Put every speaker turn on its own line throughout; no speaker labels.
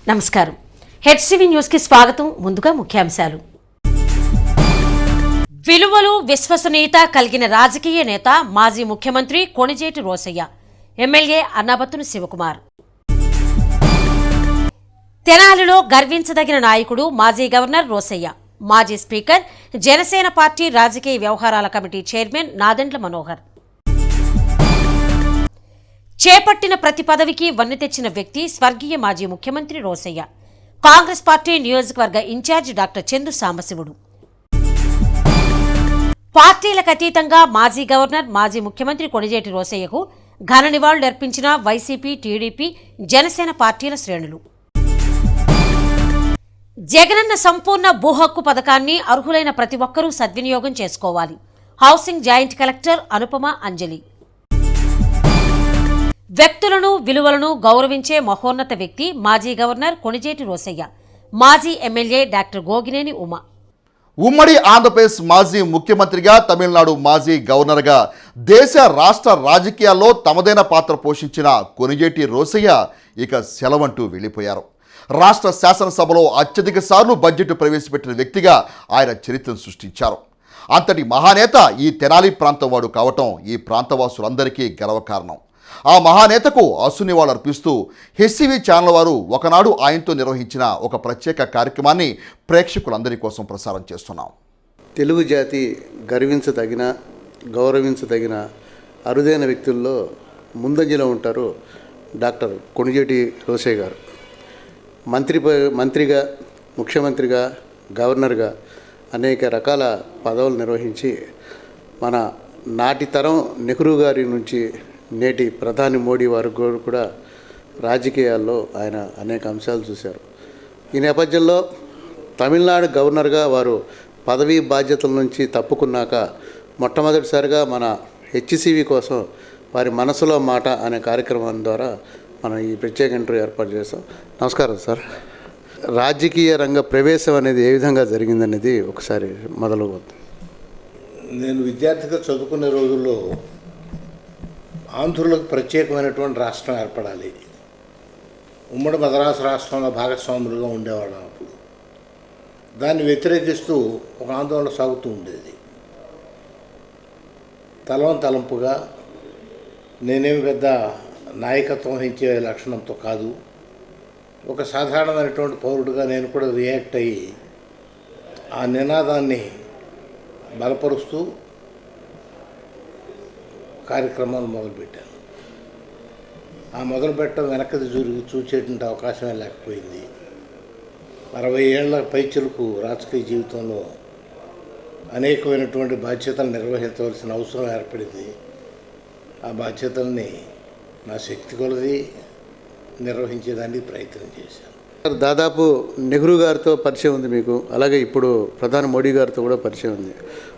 నమస్కారం. HCV news కి స్వాగతం. ముందుగా ముఖ్యాంశాలు. విలువలు విశ్వసనీయత కలిగిన రాజకీయ నేత మాజీ ముఖ్యమంత్రి కొణిజేటి రోశయ్య, ఎమ్మెల్యే అన్నాబత్తుని శివకుమార్. తెనాలిలో గర్వించదగిన నాయకుడు మాజీ గవర్నర్ రోశయ్య, మాజీ స్పీకర్, జనసేన పార్టీ రాజకీయ వ్యవహారాల కమిటీ చైర్మన్ నాదెండ్ల మనోహర్. చేపట్టిన ప్రతి పదవికి వన్నె తెచ్చిన వ్యక్తి స్వర్గీయ మాజీ ముఖ్యమంత్రి రోశయ్య, కాంగ్రెస్ పార్టీ నియోజకవర్గ ఇన్ఛార్జి డాక్టర్ చందు సాంబశివుడు. పార్టీలకు అతీతంగా మాజీ గవర్నర్, మాజీ ముఖ్యమంత్రి కొణిజేటి రోశయ్యకు ఘన నివాళులర్పించిన వైసీపీ, టీడీపీ, జనసేన పార్టీల శ్రేణులు. జగనన్న సంపూర్ణ భూ హక్కు పథకాన్ని అర్హులైన ప్రతి ఒక్కరూ సద్వినియోగం చేసుకోవాలి. హౌసింగ్ జాయింట్ కలెక్టర్ అనుపమ అంజలి. వ్యక్తులను, విలువలను గౌరవించే మహోన్నత వ్యక్తి మాజీ గవర్నర్ కొణిజేటి రోశయ్య, మాజీ ఎమ్మెల్యే డాక్టర్ గోగినేని ఉమ.
ఉమ్మడి ఆంధ్రప్రదేశ్ మాజీ ముఖ్యమంత్రిగా, తమిళనాడు మాజీ గవర్నర్గా దేశ రాష్ట్ర రాజకీయాల్లో తమదైన పాత్ర పోషించిన కొణిజేటి రోశయ్య ఇక సెలవంటూ వెళ్ళిపోయారు. రాష్ట్ర శాసనసభలో అత్యధిక సార్లు బడ్జెట్ ప్రవేశపెట్టిన వ్యక్తిగా ఆయన చరిత్రను సృష్టించారు. అంతటి మహానేత ఈ తెనాలి ప్రాంతం వాడు కావటం ఈ ప్రాంతవాసులందరికీ గర్వకారణం. ఆ మహానేతకు అసునివాళు అర్పిస్తూ హెచ్సివి ఛానల్ వారు ఒకనాడు ఆయనతో నిర్వహించిన ఒక ప్రత్యేక కార్యక్రమాన్ని ప్రేక్షకులందరి కోసం ప్రసారం చేస్తున్నాం.
తెలుగు జాతి గర్వించదగిన, గౌరవించదగిన అరుదైన వ్యక్తుల్లో ముందంజలో ఉంటారు డాక్టర్ కొణిజేటి రోశయ్య గారు. మంత్రిగా, ముఖ్యమంత్రిగా, గవర్నర్గా అనేక రకాల పదవులు నిర్వహించి మన నాటి తరం నెహ్రూ గారి నుంచి నేటి ప్రధాని మోడీ వారు కూడా రాజకీయాల్లో ఆయన అనేక అంశాలు చూశారు. ఈ నేపథ్యంలో తమిళనాడు గవర్నర్గా వారు పదవీ బాధ్యతల నుంచి తప్పుకున్నాక మొట్టమొదటిసారిగా మన హెచ్సివి కోసం వారి మనసులో మాట అనే కార్యక్రమం ద్వారా మనం ఈ ప్రత్యేక ఇంటర్వ్యూ ఏర్పాటు చేస్తాం. నమస్కారం సార్. రాజకీయ రంగ ప్రవేశం అనేది ఏ విధంగా జరిగిందనేది ఒకసారి మొదలవుతుంది.
నేను విద్యార్థిగా చదువుకునే రోజుల్లో ఆంధ్రులకు ప్రత్యేకమైనటువంటి రాష్ట్రం ఏర్పడాలి, ఉమ్మడి మద్రాసు రాష్ట్రంలో భాగస్వాములుగా ఉండేవాళ్ళం. అప్పుడు దాన్ని వ్యతిరేకిస్తూ ఒక ఆందోళన సాగుతూ ఉండేది. తలంపుగా నేనేమి పెద్ద నాయకత్వం వహించే లక్షణంతో కాదు, ఒక సాధారణమైనటువంటి పౌరుడిగా నేను కూడా రియాక్ట్ అయ్యి ఆ నినాదాన్ని బలపరుస్తూ కార్యక్రమాలు మొదలుపెట్టాను. ఆ మొదలుపెట్టడం వెనకది చూసేటువంటి అవకాశమే లేకపోయింది. 60 ఏళ్ల పైచిలకు రాజకీయ జీవితంలో అనేకమైనటువంటి బాధ్యతలు నిర్వహించవలసిన అవసరం ఏర్పడింది. ఆ బాధ్యతల్ని నా శక్తి కొలది నిర్వహించేదానికి ప్రయత్నం చేశాను.
దాదాపు నెహ్రూ గారితో పరిచయం ఉంది మీకు, అలాగే ఇప్పుడు ప్రధాని మోడీ గారితో కూడా పరిచయం ఉంది.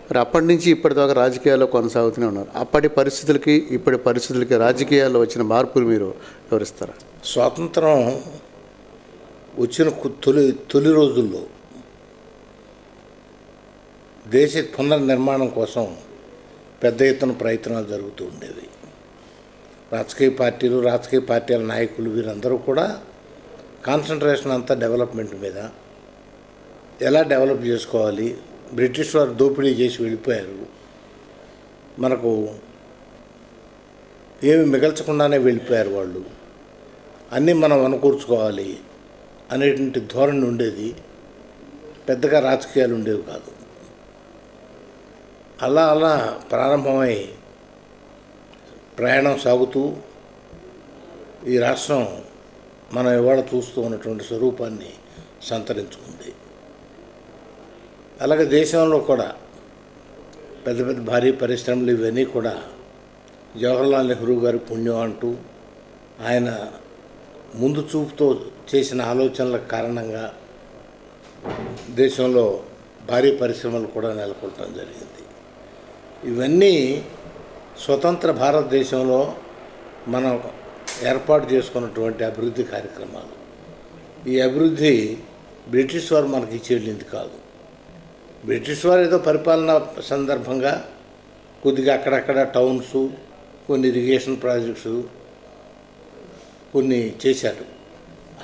మరి అప్పటి నుంచి ఇప్పటిదాకా రాజకీయాల్లో కొనసాగుతూనే ఉన్నారు. అప్పటి పరిస్థితులకి ఇప్పటి పరిస్థితులకి రాజకీయాల్లో వచ్చిన మార్పులు మీరు వివరిస్తారా?
స్వాతంత్రం వచ్చిన తొలి రోజుల్లో దేశ పునర్నిర్మాణం కోసం పెద్ద ఎత్తున ప్రయత్నాలు జరుగుతూ ఉండేవి. రాజకీయ పార్టీల నాయకులు వీరందరూ కూడా కాన్సన్ట్రేషన్ అంతా డెవలప్మెంట్ మీద, ఎలా డెవలప్ చేసుకోవాలి. బ్రిటిష్ వారు దోపిడీ చేసి వెళ్ళిపోయారు, మనకు ఏమి మిగల్చకుండానే వెళ్ళిపోయారు వాళ్ళు, అన్నీ మనం అనుకూర్చుకోవాలి అనేటువంటి ధోరణి ఉండేది. పెద్దగా రాజకీయాలు ఉండేవి కాదు. అలా ప్రారంభమై ప్రయాణం సాగుతూ ఈ రాష్ట్రం మనం ఇవాళ చూస్తూ ఉన్నటువంటి స్వరూపాన్ని సంతరించుకుంది. అలాగే దేశంలో కూడా పెద్ద భారీ పరిశ్రమలు ఇవన్నీ కూడా జవహర్లాల్ నెహ్రూ గారి పుణ్యం అంటూ ఆయన ముందు చూపుతో చేసిన ఆలోచనల కారణంగా దేశంలో భారీ పరిశ్రమలు కూడా నెలకొల్పడం జరిగింది. ఇవన్నీ స్వతంత్ర భారతదేశంలో మనం ఏర్పాటు చేసుకున్నటువంటి అభివృద్ధి కార్యక్రమాలు. ఈ అభివృద్ధి బ్రిటిష్ వారు మనకి ఇచ్చేళ్ళింది కాదు. బ్రిటిష్ వారు ఏదో పరిపాలన సందర్భంగా కొద్దిగా అక్కడక్కడ టౌన్స్, కొన్ని ఇరిగేషన్ ప్రాజెక్ట్స్ కొన్ని చేశారు.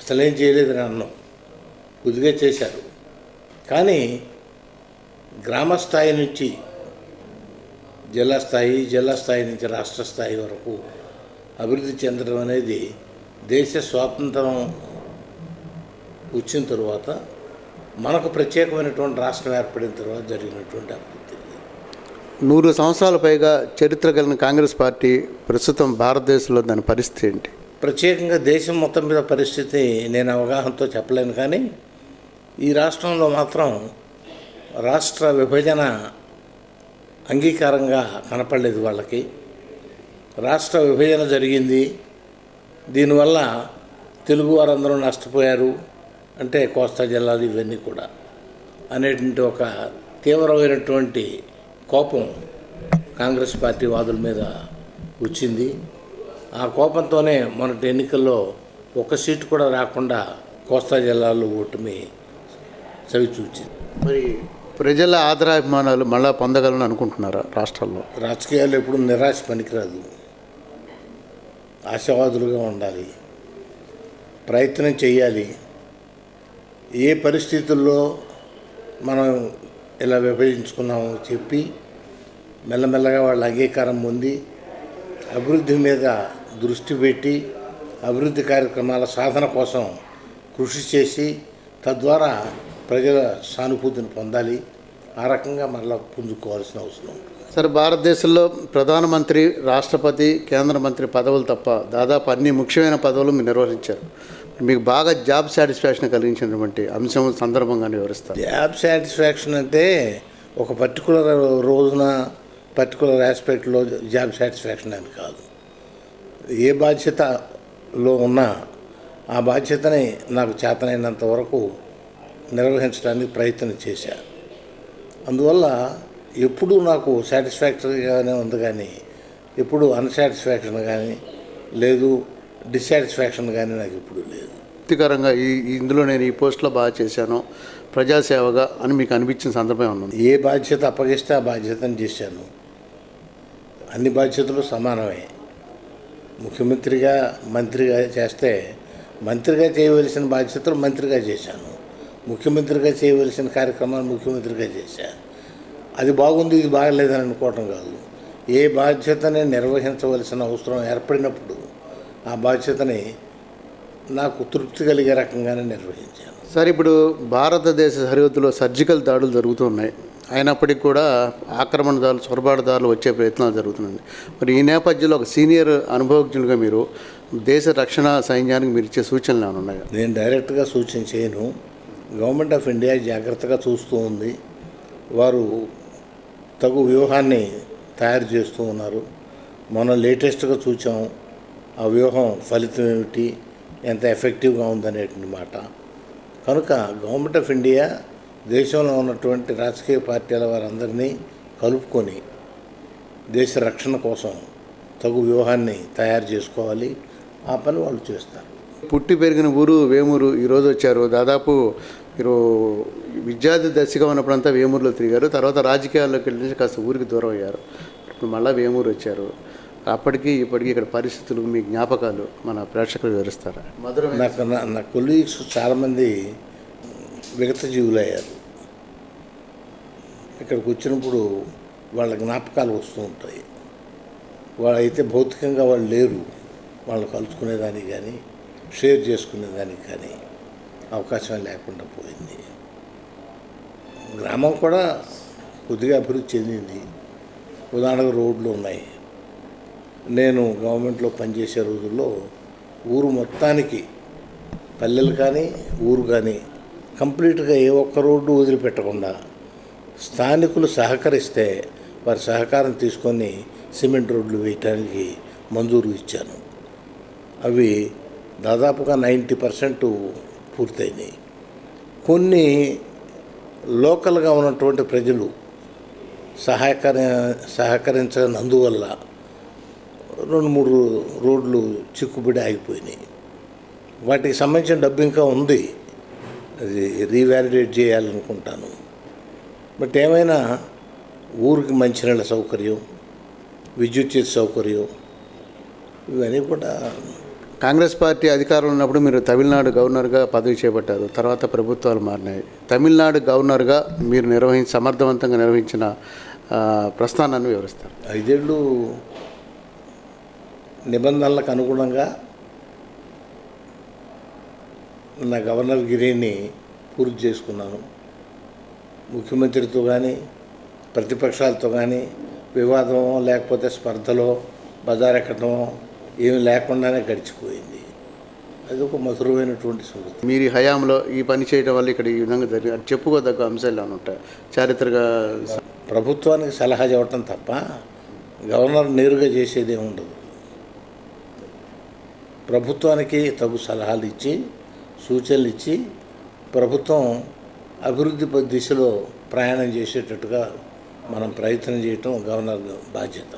అసలేం చేయలేదని అన్నాం, కొద్దిగా చేశారు. కానీ గ్రామ స్థాయి నుంచి జిల్లా స్థాయి, జిల్లా స్థాయి నుంచి రాష్ట్ర స్థాయి వరకు అభివృద్ధి చెందడం అనేది దేశ స్వాతంత్రం వచ్చిన తరువాత మనకు ప్రత్యేకమైనటువంటి రాష్ట్రం ఏర్పడిన తర్వాత జరిగినటువంటి అభివృద్ధి.
100 సంవత్సరాల పైగా చరిత్ర కలిగిన కాంగ్రెస్ పార్టీ ప్రస్తుతం భారతదేశంలో దాని పరిస్థితి ఏంటి?
ప్రత్యేకంగా దేశం మొత్తం మీద పరిస్థితి నేను అవగాహనతో చెప్పలేను, కానీ ఈ రాష్ట్రంలో మాత్రం రాష్ట్ర విభజన అంగీకారంగా కనపడలేదు వాళ్ళకి. రాష్ట్ర విభజన జరిగింది, దీనివల్ల తెలుగు వారందరూ నష్టపోయారు అంటే కోస్తా జిల్లాలు ఇవన్నీ కూడా అనేటువంటి ఒక తీవ్రమైనటువంటి కోపం కాంగ్రెస్ పార్టీ వాదుల మీద వచ్చింది. ఆ కోపంతోనే మొన్నటి ఎన్నికల్లో 1 సీటు కూడా రాకుండా కోస్తా జిల్లాలో ఓటమి చవిచూచింది.
మరి ప్రజల ఆదరాభిమానాలు మళ్ళా పొందగలని అనుకుంటున్నారా రాష్ట్రాల్లో?
రాజకీయాలు ఎప్పుడు నిరాశ పనికిరాదు, ఆశావాదులుగా ఉండాలి, ప్రయత్నం చేయాలి. ఏ పరిస్థితుల్లో మనం ఇలా విభజించుకున్నామో చెప్పి మెల్లమెల్లగా వాళ్ళ అంగీకారం పొంది అభివృద్ధి మీద దృష్టి పెట్టి అభివృద్ధి కార్యక్రమాల సాధన కోసం కృషి చేసి తద్వారా ప్రజల సానుభూతిని పొందాలి. ఆ రకంగా మళ్ళీ పుంజుకోవాల్సిన అవసరం ఉంటుంది.
సరే, భారతదేశంలో ప్రధానమంత్రి, రాష్ట్రపతి, కేంద్ర మంత్రి పదవులు తప్ప దాదాపు అన్ని ముఖ్యమైన పదవులు మీరు నిర్వహించారు. మీకు బాగా జాబ్ సాటిస్ఫాక్షన్ కలిగించినటువంటి అంశం సందర్భంగానే వివరిస్తారు.
జాబ్ సాటిస్ఫాక్షన్ అంటే ఒక పర్టికులర్ రోజున పర్టికులర్ ఆస్పెక్ట్లో జాబ్ సాటిస్ఫాక్షన్ అని కాదు. ఏ బాధ్యతలో ఉన్నా ఆ బాధ్యతని నాకు చేతనైనంత వరకు నిర్వహించడానికి ప్రయత్నం చేశాను. అందువల్ల ఎప్పుడూ నాకు సాటిస్ఫాక్టరీగానే ఉంది, కానీ ఎప్పుడు అన్సాటిస్ఫాక్షన్ కానీ లేదు, డిస్సాటిస్ఫాక్షన్ కానీ నాకు ఎప్పుడు లేదు.
వృత్తికరంగా ఇందులో నేను ఈ పోస్ట్లో బాగా చేశాను, ప్రజాసేవగా అని మీకు అనిపించిన సందర్భం ఉన్నది?
ఏ బాధ్యత అప్పగిస్తే ఆ బాధ్యతను చేశాను. అన్ని బాధ్యతలు సమానమే. ముఖ్యమంత్రిగా మంత్రిగా చేస్తే మంత్రిగా చేయవలసిన బాధ్యతలు మంత్రిగా చేశాను, ముఖ్యమంత్రిగా చేయవలసిన కార్యక్రమాలు ముఖ్యమంత్రిగా చేశాను. అది బాగుంది, ఇది బాగలేదని అనుకోవటం కాదు. ఏ బాధ్యతని నిర్వహించవలసిన అవసరం ఏర్పడినప్పుడు ఆ బాధ్యతని నాకు తృప్తి కలిగే రకంగానే నిర్వహించాను.
సార్, ఇప్పుడు భారతదేశ సరిహద్దులో సర్జికల్ దాడులు జరుగుతూ ఉన్నాయి. అయినప్పటికీ కూడా ఆక్రమణదారులు, చొరబాటుదారులు వచ్చే ప్రయత్నాలు జరుగుతున్నాయి. మరి ఈ నేపథ్యంలో ఒక సీనియర్ అనుభవజ్ఞులుగా మీరు దేశ రక్షణ సైన్యానికి మీరు ఇచ్చే సూచనలు ఏమైనా ఉన్నాయా?
నేను డైరెక్ట్గా సూచన చేయను. గవర్నమెంట్ ఆఫ్ ఇండియా జాగ్రత్తగా చూస్తూ ఉంది. వారు తగు వ్యూహాన్ని తయారు చేస్తూ ఉన్నారు. మనం లేటెస్ట్గా చూసాం. ఆ వ్యూహం ఫలితం ఏమిటి, ఎంత ఎఫెక్టివ్గా ఉందనేటువంటి మాట. కనుక గవర్నమెంట్ ఆఫ్ ఇండియా దేశంలో ఉన్నటువంటి రాజకీయ పార్టీల వారందరినీ కలుపుకొని దేశ రక్షణ కోసం తగు వ్యూహాన్ని తయారు చేసుకోవాలి. ఆ పని వాళ్ళు చేస్తారు.
పుట్టి పెరిగిన ఊరు వేమూరు, ఈరోజు వచ్చారు. దాదాపు మీరు విద్యార్థి దశగా ఉన్నప్పుడంతా వేమూరులో తిరిగారు. తర్వాత రాజకీయాల్లోకి వెళ్ళి కాస్త ఊరికి దూరం అయ్యారు. ఇప్పుడు మళ్ళీ వేమూరు వచ్చారు. అప్పటికి ఇప్పటికీ ఇక్కడ పరిస్థితులు, మీ జ్ఞాపకాలు మన ప్రేక్షకులు వివరిస్తారా?
నా కొలీగ్స్ చాలామంది విగత జీవులయ్యారు. ఇక్కడికి వచ్చినప్పుడు వాళ్ళ జ్ఞాపకాలు వస్తూ ఉంటాయి. వాళ్ళైతే భౌతికంగా వాళ్ళు లేరు, వాళ్ళు కలుసుకునేదానికి కానీ షేర్ చేసుకునేదానికి కానీ అవకాశం లేకుండా పోయింది. గ్రామం కూడా కొద్దిగా అభివృద్ధి చెందింది. ఉదాహరణకు రోడ్లు ఉన్నాయి. నేను గవర్నమెంట్లో పనిచేసే రోజుల్లో ఊరు మొత్తానికి, పల్లెలు కానీ ఊరు కానీ కంప్లీట్గా ఏ ఒక్క రోడ్డు వదిలిపెట్టకుండా స్థానికులు సహకరిస్తే వారి సహకారం తీసుకొని సిమెంట్ రోడ్లు వేయటానికి మంజూరు ఇచ్చాను. అవి దాదాపుగా 90% పూర్తయినాయి. కొన్ని లోకల్గా ఉన్నటువంటి ప్రజలు సహకరించనందువల్ల 2-3 రోడ్లు చిక్కుబడి ఆగిపోయినాయి. వాటికి సంబంధించిన డబ్బు ఇంకా ఉంది, అది రీవాలిడేట్ చేయాలనుకుంటాను. బట్ ఏమైనా ఊరికి మంచినీళ్ళ సౌకర్యం, విద్యుత్ సౌకర్యం ఇవన్నీ కూడా
కాంగ్రెస్ పార్టీ అధికారంలో ఉన్నప్పుడు మీరు తమిళనాడు గవర్నర్గా పదవి చేపట్టారు. తర్వాత ప్రభుత్వాలు మారినాయి. తమిళనాడు గవర్నర్గా మీరు సమర్థవంతంగా నిర్వహించిన ప్రస్థానాన్ని వివరిస్తారు.
5 ఏళ్ళు నిబంధనలకు అనుగుణంగా నా గవర్నర్ గిరిని పూర్తి చేసుకున్నాను. ముఖ్యమంత్రితో కానీ ప్రతిపక్షాలతో కానీ వివాదం లేకపోతే స్పర్ధలో బజారెక్కడమో ఏమి లేకుండానే గడిచిపోయింది. అది ఒక మధురమైనటువంటి స్మృతి.
మీరు హయాంలో ఈ పని చేయడం వల్ల ఇక్కడ ఈ విధంగా జరిగింది అది చెప్పుకోదగ్గ అంశాలు ఏమైనా ఉంటాయి? చారిత్రక
ప్రభుత్వానికి సలహా చెప్పటం తప్ప గవర్నర్ నేరుగా చేసేదే ఉండదు. ప్రభుత్వానికి తగు సలహాలు ఇచ్చి సూచనలు ఇచ్చి ప్రభుత్వం అభివృద్ధి దిశలో ప్రయాణం చేసేటట్టుగా మనం ప్రయత్నం చేయటం గవర్నర్ బాధ్యత.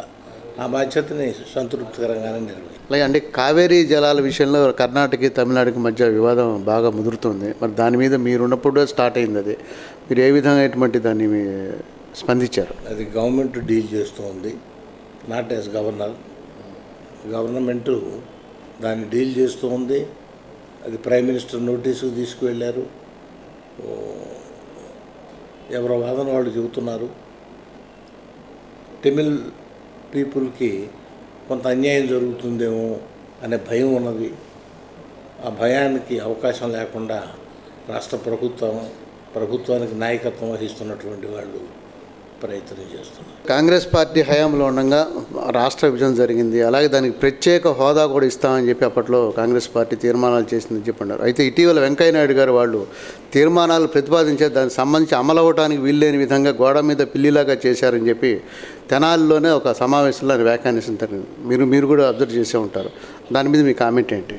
ఆ బాధ్యతని సంతృప్తికరంగానే నిర్వహించాలి.
అలాగే అంటే కావేరీ జలాల విషయంలో కర్ణాటక తమిళనాడుకి మధ్య వివాదం బాగా ముదురుతుంది. మరి దాని మీద మీరున్నప్పుడు స్టార్ట్ అయింది. అది మీరు ఏ విధంగా దాన్ని స్పందించారు?
అది గవర్నమెంట్ డీల్ చేస్తూ ఉంది, నాట్ యాజ్ గవర్నర్. గవర్నమెంటు దాన్ని డీల్ చేస్తూ ఉంది. అది ప్రైమ్ మినిస్టర్ నోటీసుకు తీసుకువెళ్ళారు. ఎవరో వాదన వాళ్ళు చెబుతున్నారు. తమిళ్ పీపుల్కి కొంత అన్యాయం జరుగుతుందేమో అనే భయం ఉన్నది. ఆ భయానికి అవకాశం లేకుండా రాష్ట్ర ప్రభుత్వానికి నాయకత్వం వహిస్తున్నటువంటి వాళ్ళు ప్రయత్నం చేస్తున్నారు.
కాంగ్రెస్ పార్టీ హయాంలో ఉండగా రాష్ట్ర విభజన జరిగింది. అలాగే దానికి ప్రత్యేక హోదా కూడా ఇస్తామని చెప్పి అప్పట్లో కాంగ్రెస్ పార్టీ తీర్మానాలు చేసిందని చెప్పన్నారు. అయితే ఇటీవల వెంకయ్యనాయుడు గారు వాళ్ళు తీర్మానాలు ప్రతిపాదించే దానికి సంబంధించి అమలు అవ్వడానికి వీల్లేని విధంగా గోడ మీద పిల్లిలాగా చేశారని చెప్పి తెనాలిలోనే ఒక సమావేశంలో వ్యాఖ్యానిస్తుంటారు. మీరు కూడా అబ్జర్వ్ చేసే ఉంటారు. దాని మీద మీ కామెంట్ ఏంటి?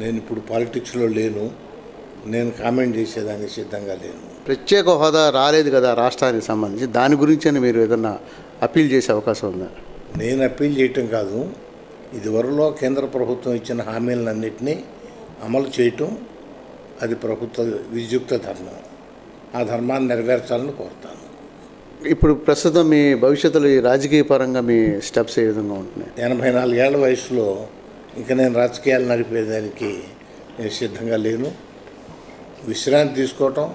నేను ఇప్పుడు పాలిటిక్స్లో లేను. నేను కామెంట్ చేసేదానికి సిద్ధంగా లేను.
ప్రత్యేక హోదా రాలేదు కదా రాష్ట్రానికి సంబంధించి, దాని గురించి మీరు ఏదన్నా అప్పీల్ చేసే అవకాశం ఉందా?
నేను అప్పీల్ చేయటం కాదు, ఇదివరలో కేంద్ర ప్రభుత్వం ఇచ్చిన హామీలన్నింటినీ అమలు చేయటం అది ప్రభుత్వ విద్యుక్త ధర్మం. ఆ ధర్మాన్ని నెరవేర్చాలని కోరుతాను.
ఇప్పుడు ప్రస్తుతం మీ భవిష్యత్తులో ఈ రాజకీయ పరంగా మీ స్టెప్స్ ఏ విధంగా ఉంటున్నాయి?
84 ఏళ్ల వయసులో ఇంకా నేను రాజకీయాలు నడిపేదానికి నేను సిద్ధంగా లేను. విశ్రాంతి తీసుకోవటం,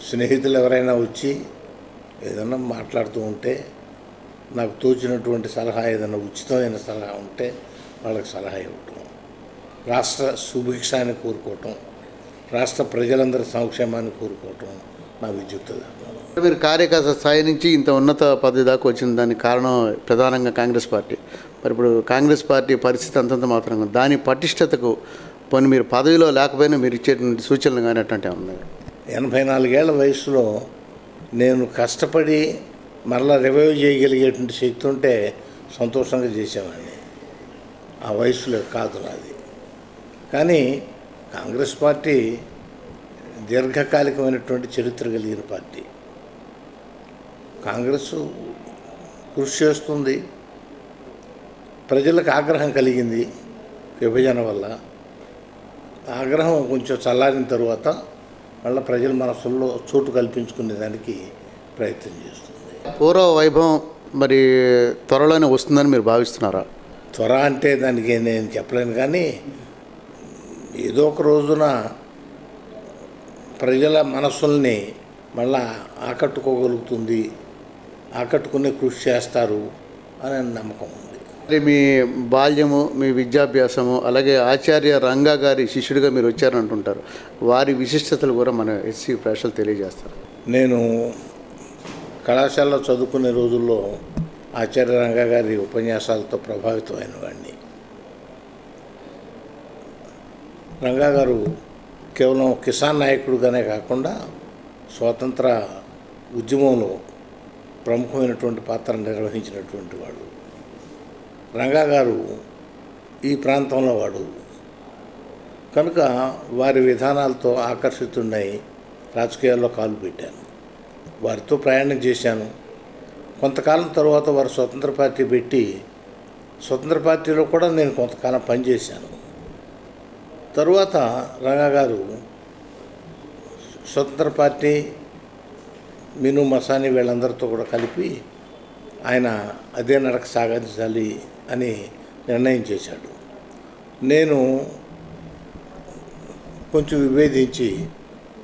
స్నేహితులు ఎవరైనా వచ్చి ఏదన్నా మాట్లాడుతూ ఉంటే నాకు తోచినటువంటి సలహా, ఏదైనా ఉచితమైన సలహా ఉంటే వాళ్ళకి సలహా ఇవ్వటం, రాష్ట్ర సుభిక్షాన్ని కోరుకోవటం, రాష్ట్ర ప్రజలందరి సంక్షేమాన్ని కోరుకోవటం నా విద్యుక్త ధర్మం.
మీరు కార్యకర్త స్థాయి నుంచి ఇంత ఉన్నత పదవి దాకా వచ్చిన దానికి కారణం ప్రధానంగా కాంగ్రెస్ పార్టీ. మరి ఇప్పుడు కాంగ్రెస్ పార్టీ పరిస్థితి అంతంత మాత్రంగా దాని పటిష్టతకు పోనీ మీరు పదవిలో లేకపోయినా మీరు ఇచ్చేటువంటి సూచనలు కానీ అట్లాంటివి ఉన్నాయి?
84 ఏళ్ల వయసులో నేను కష్టపడి మరలా రివైవ్ చేయగలిగేటువంటి శక్తి ఉంటే సంతోషంగా చేసేవాడిని. ఆ వయసులో కాదు నాది. కానీ కాంగ్రెస్ పార్టీ దీర్ఘకాలికమైనటువంటి చరిత్ర కలిగిన పార్టీ. కాంగ్రెస్ కృషి చేస్తుంది. ప్రజలకు ఆగ్రహం కలిగింది విభజన వల్ల. ఆగ్రహం కొంచెం చల్లారిన తరువాత మళ్ళీ ప్రజల మనసుల్లో చోటు కల్పించుకునే దానికి ప్రయత్నం చేస్తుంది.
పూర్వ వైభవం మరి త్వరలోనే వస్తుందని మీరు భావిస్తున్నారా?
త్వర అంటే దానికి నేను చెప్పలేను, కానీ ఏదో ఒక రోజున ప్రజల మనసుల్ని మళ్ళా ఆకట్టుకోగలుగుతుంది, ఆకట్టుకునే కృషి చేస్తారు అనే నమ్మకం ఉంది.
మీ బాల్యము, మీ విద్యాభ్యాసము, అలాగే ఆచార్య రంగా గారి శిష్యుడిగా మీరు వచ్చారంటుంటారు. వారి విశిష్టతలు కూడా మన ఎస్సీ ప్రేక్షకులు తెలియజేస్తారు.
నేను కళాశాలలో చదువుకునే రోజుల్లో ఆచార్య రంగా గారి ఉపన్యాసాలతో ప్రభావితమైన వాడిని. రంగా గారు కేవలం కిసాన్ నాయకుడుగానే కాకుండా స్వాతంత్ర ఉద్యమంలో ప్రముఖమైనటువంటి పాత్ర నిర్వహించినటువంటి వాడు. రంగా గారు ఈ ప్రాంతంలో వాడు కనుక వారి విధానాలతో ఆకర్షితున్నై రాజకీయాల్లో కాలు పెట్టాను. వారితో ప్రయాణం చేశాను. కొంతకాలం తర్వాత వారు స్వతంత్ర పార్టీ పెట్టి స్వతంత్ర పార్టీలో కూడా నేను కొంతకాలం పనిచేశాను. తరువాత రంగా గారు స్వతంత్ర పార్టీ, మిను మసాని వీళ్ళందరితో కూడా కలిపి ఆయన అదే నడక సాగించాలి అని నిర్ణయం చేశాడు. నేను కొంచెం విభేదించి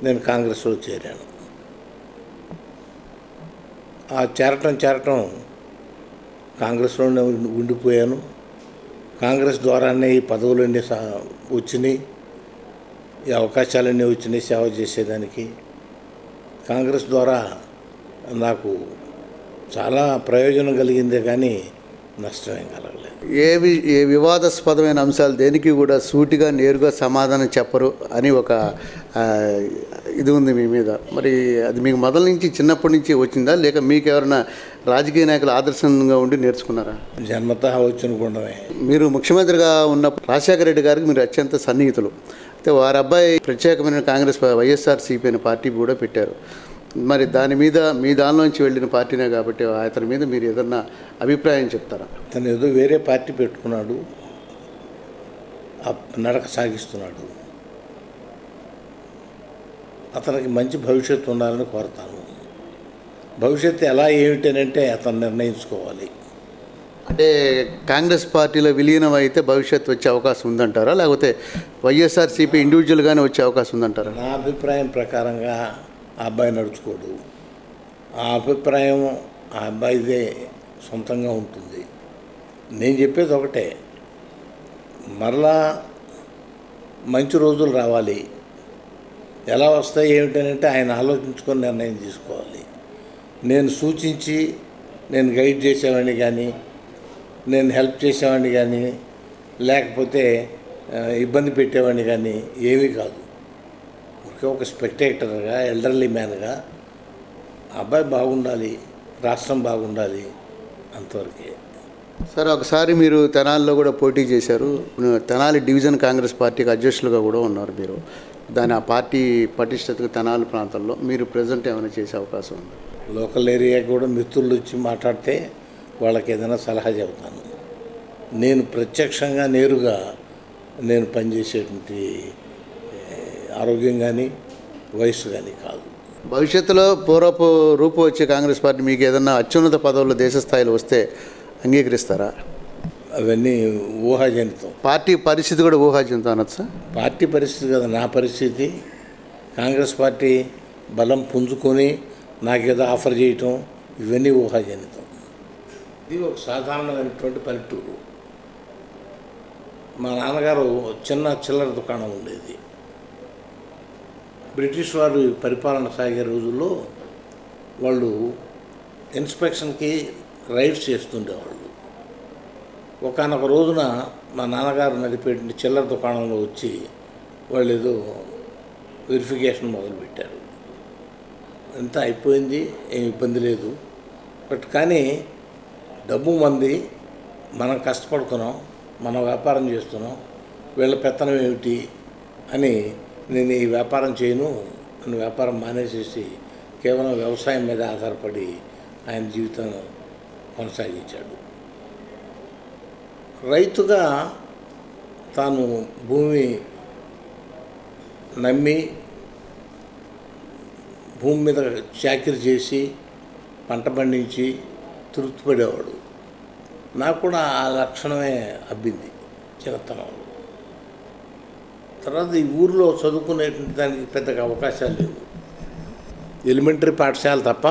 నేను కాంగ్రెస్లో చేరాను. ఆ చేరటం కాంగ్రెస్లోనే ఉండిపోయాను. కాంగ్రెస్ ద్వారానే ఈ పదవులన్నీ వచ్చినాయి, ఈ అవకాశాలన్నీ వచ్చినాయి సేవ చేసేదానికి. కాంగ్రెస్ ద్వారా నాకు చాలా ప్రయోజనం కలిగిందే కానీ నష్టమేం కలగలేదు.
ఏ వివాదాస్పదమైన అంశాలు దేనికి కూడా సూటిగా నేరుగా సమాధానం చెప్పరు అని ఒక ఇది ఉంది మీ మీద. మరి అది మీకు మొదల నుంచి చిన్నప్పటి నుంచి వచ్చిందా, లేక మీకు ఎవరైనా రాజకీయ నాయకులు ఆదర్శంగా ఉండి నేర్చుకున్నారా?
జన్మతా వచ్చిన గుణమే.
మీరు ముఖ్యమంత్రిగా ఉన్న రాజశేఖర రెడ్డి గారికి మీరు అత్యంత సన్నిహితులు. అయితే వారి అబ్బాయి ప్రత్యేకమైన కాంగ్రెస్ వైఎస్ఆర్సీపీ అనే పార్టీ కూడా పెట్టారు. మరి దాని మీద మీ దానిలోంచి వెళ్ళిన పార్టీనే కాబట్టి అతని మీద మీరు ఏదన్నా అభిప్రాయం చెప్తారా?
తను ఏదో వేరే పార్టీ పెట్టుకున్నాడు, నడక సాగిస్తున్నాడు. అతనికి మంచి భవిష్యత్తు ఉండాలని కోరుతాను. భవిష్యత్తు ఎలా ఏమిటనంటే అతను నిర్ణయించుకోవాలి.
అంటే కాంగ్రెస్ పార్టీలో విలీనం అయితే భవిష్యత్తు వచ్చే అవకాశం ఉందంటారా, లేకపోతే వైఎస్ఆర్సీపీ ఇండివిజువల్గానే వచ్చే అవకాశం ఉందంటారా?
నా అభిప్రాయం ప్రకారంగా ఆ అబ్బాయి నడుచుకోడు. ఆ అభిప్రాయం ఆ అబ్బాయిదే సొంతంగా ఉంటుంది. నేను చెప్పేది ఒకటే, మరలా మంచి రోజులు రావాలి. ఎలా వస్తాయి ఏమిటనంటే ఆయన ఆలోచించుకొని నిర్ణయం తీసుకోవాలి. నేను సూచించి నేను గైడ్ చేసేవాడిని కానీ, నేను హెల్ప్ చేసేవాడిని కానీ, లేకపోతే ఇబ్బంది పెట్టేవాడిని కానీ ఏమీ కాదు. ఒక స్పెక్టేటర్గా, ఎల్డర్లీ మ్యాన్గా అబ్బాయి బాగుండాలి, రాష్ట్రం బాగుండాలి, అంతవరకే.
సార్, ఒకసారి మీరు తెనాలిలో కూడా పోటీ చేశారు. తెనాలి డివిజన్ కాంగ్రెస్ పార్టీకి అధ్యక్షులుగా కూడా ఉన్నారు మీరు. దాని ఆ పార్టీ పటిష్టతకు తెనాలి ప్రాంతంలో మీరు ప్రజెంట్ ఏమైనా చేసే అవకాశం ఉంది?
లోకల్ ఏరియాకి కూడా మిత్రులు వచ్చి మాట్లాడితే వాళ్ళకి ఏదైనా సలహా చెబుతాను. నేను ప్రత్యక్షంగా నేరుగా నేను పనిచేసేటువంటి ఆరోగ్యం కానీ వయసు కానీ కాదు.
భవిష్యత్తులో పూర్వపు రూపు వచ్చే కాంగ్రెస్ పార్టీ మీకు ఏదన్నా అత్యున్నత పదవులు దేశ స్థాయిలో వస్తే అంగీకరిస్తారా?
అవన్నీ ఊహాజనితం.
పార్టీ పరిస్థితి కూడా ఊహాజనితం అనొచ్చు సార్?
పార్టీ పరిస్థితి కదా నా పరిస్థితి. కాంగ్రెస్ పార్టీ బలం పుంజుకొని నాకేదో ఆఫర్ చేయటం ఇవన్నీ ఊహాజనితం. ఇది ఒక సాధారణమైనటువంటి పల్లెటూరు. మా నాన్నగారు చిన్న చిల్లర దుకాణం ఉండేది. బ్రిటిష్ వారు పరిపాలన సాగే రోజుల్లో వాళ్ళు ఇన్స్పెక్షన్కి రైడ్స్ చేస్తుండేవాళ్ళు. ఒకానొక రోజున మా నాన్నగారు నడిపే చిల్లర దుకాణంలో వచ్చి వాళ్ళు ఏదో వెరిఫికేషన్ మొదలుపెట్టారు. అంతా అయిపోయింది, ఏం ఇబ్బంది లేదు. బట్ కానీ డబ్బు మంది, మనం కష్టపడుతున్నాం, మనం వ్యాపారం చేస్తున్నాం, వీళ్ళ పెత్తనం ఏమిటి అని నేను ఈ వ్యాపారం చేయను అని వ్యాపారం మానేసేసి కేవలం వ్యవసాయం మీద ఆధారపడి ఆయన జీవితం కొనసాగించాడు. రైతుగా తాను భూమి నమ్మి భూమి మీద చాకిరి చేసి పంట పండించి తృప్తిపడేవాడు. నాకు కూడా ఆ లక్షణమే అబ్బింది చిన్నతనంలో. తర్వాత ఈ ఊరిలో చదువుకునేటువంటి దానికి పెద్దగా అవకాశాలు లేవు. ఎలిమెంటరీ పాఠశాల తప్ప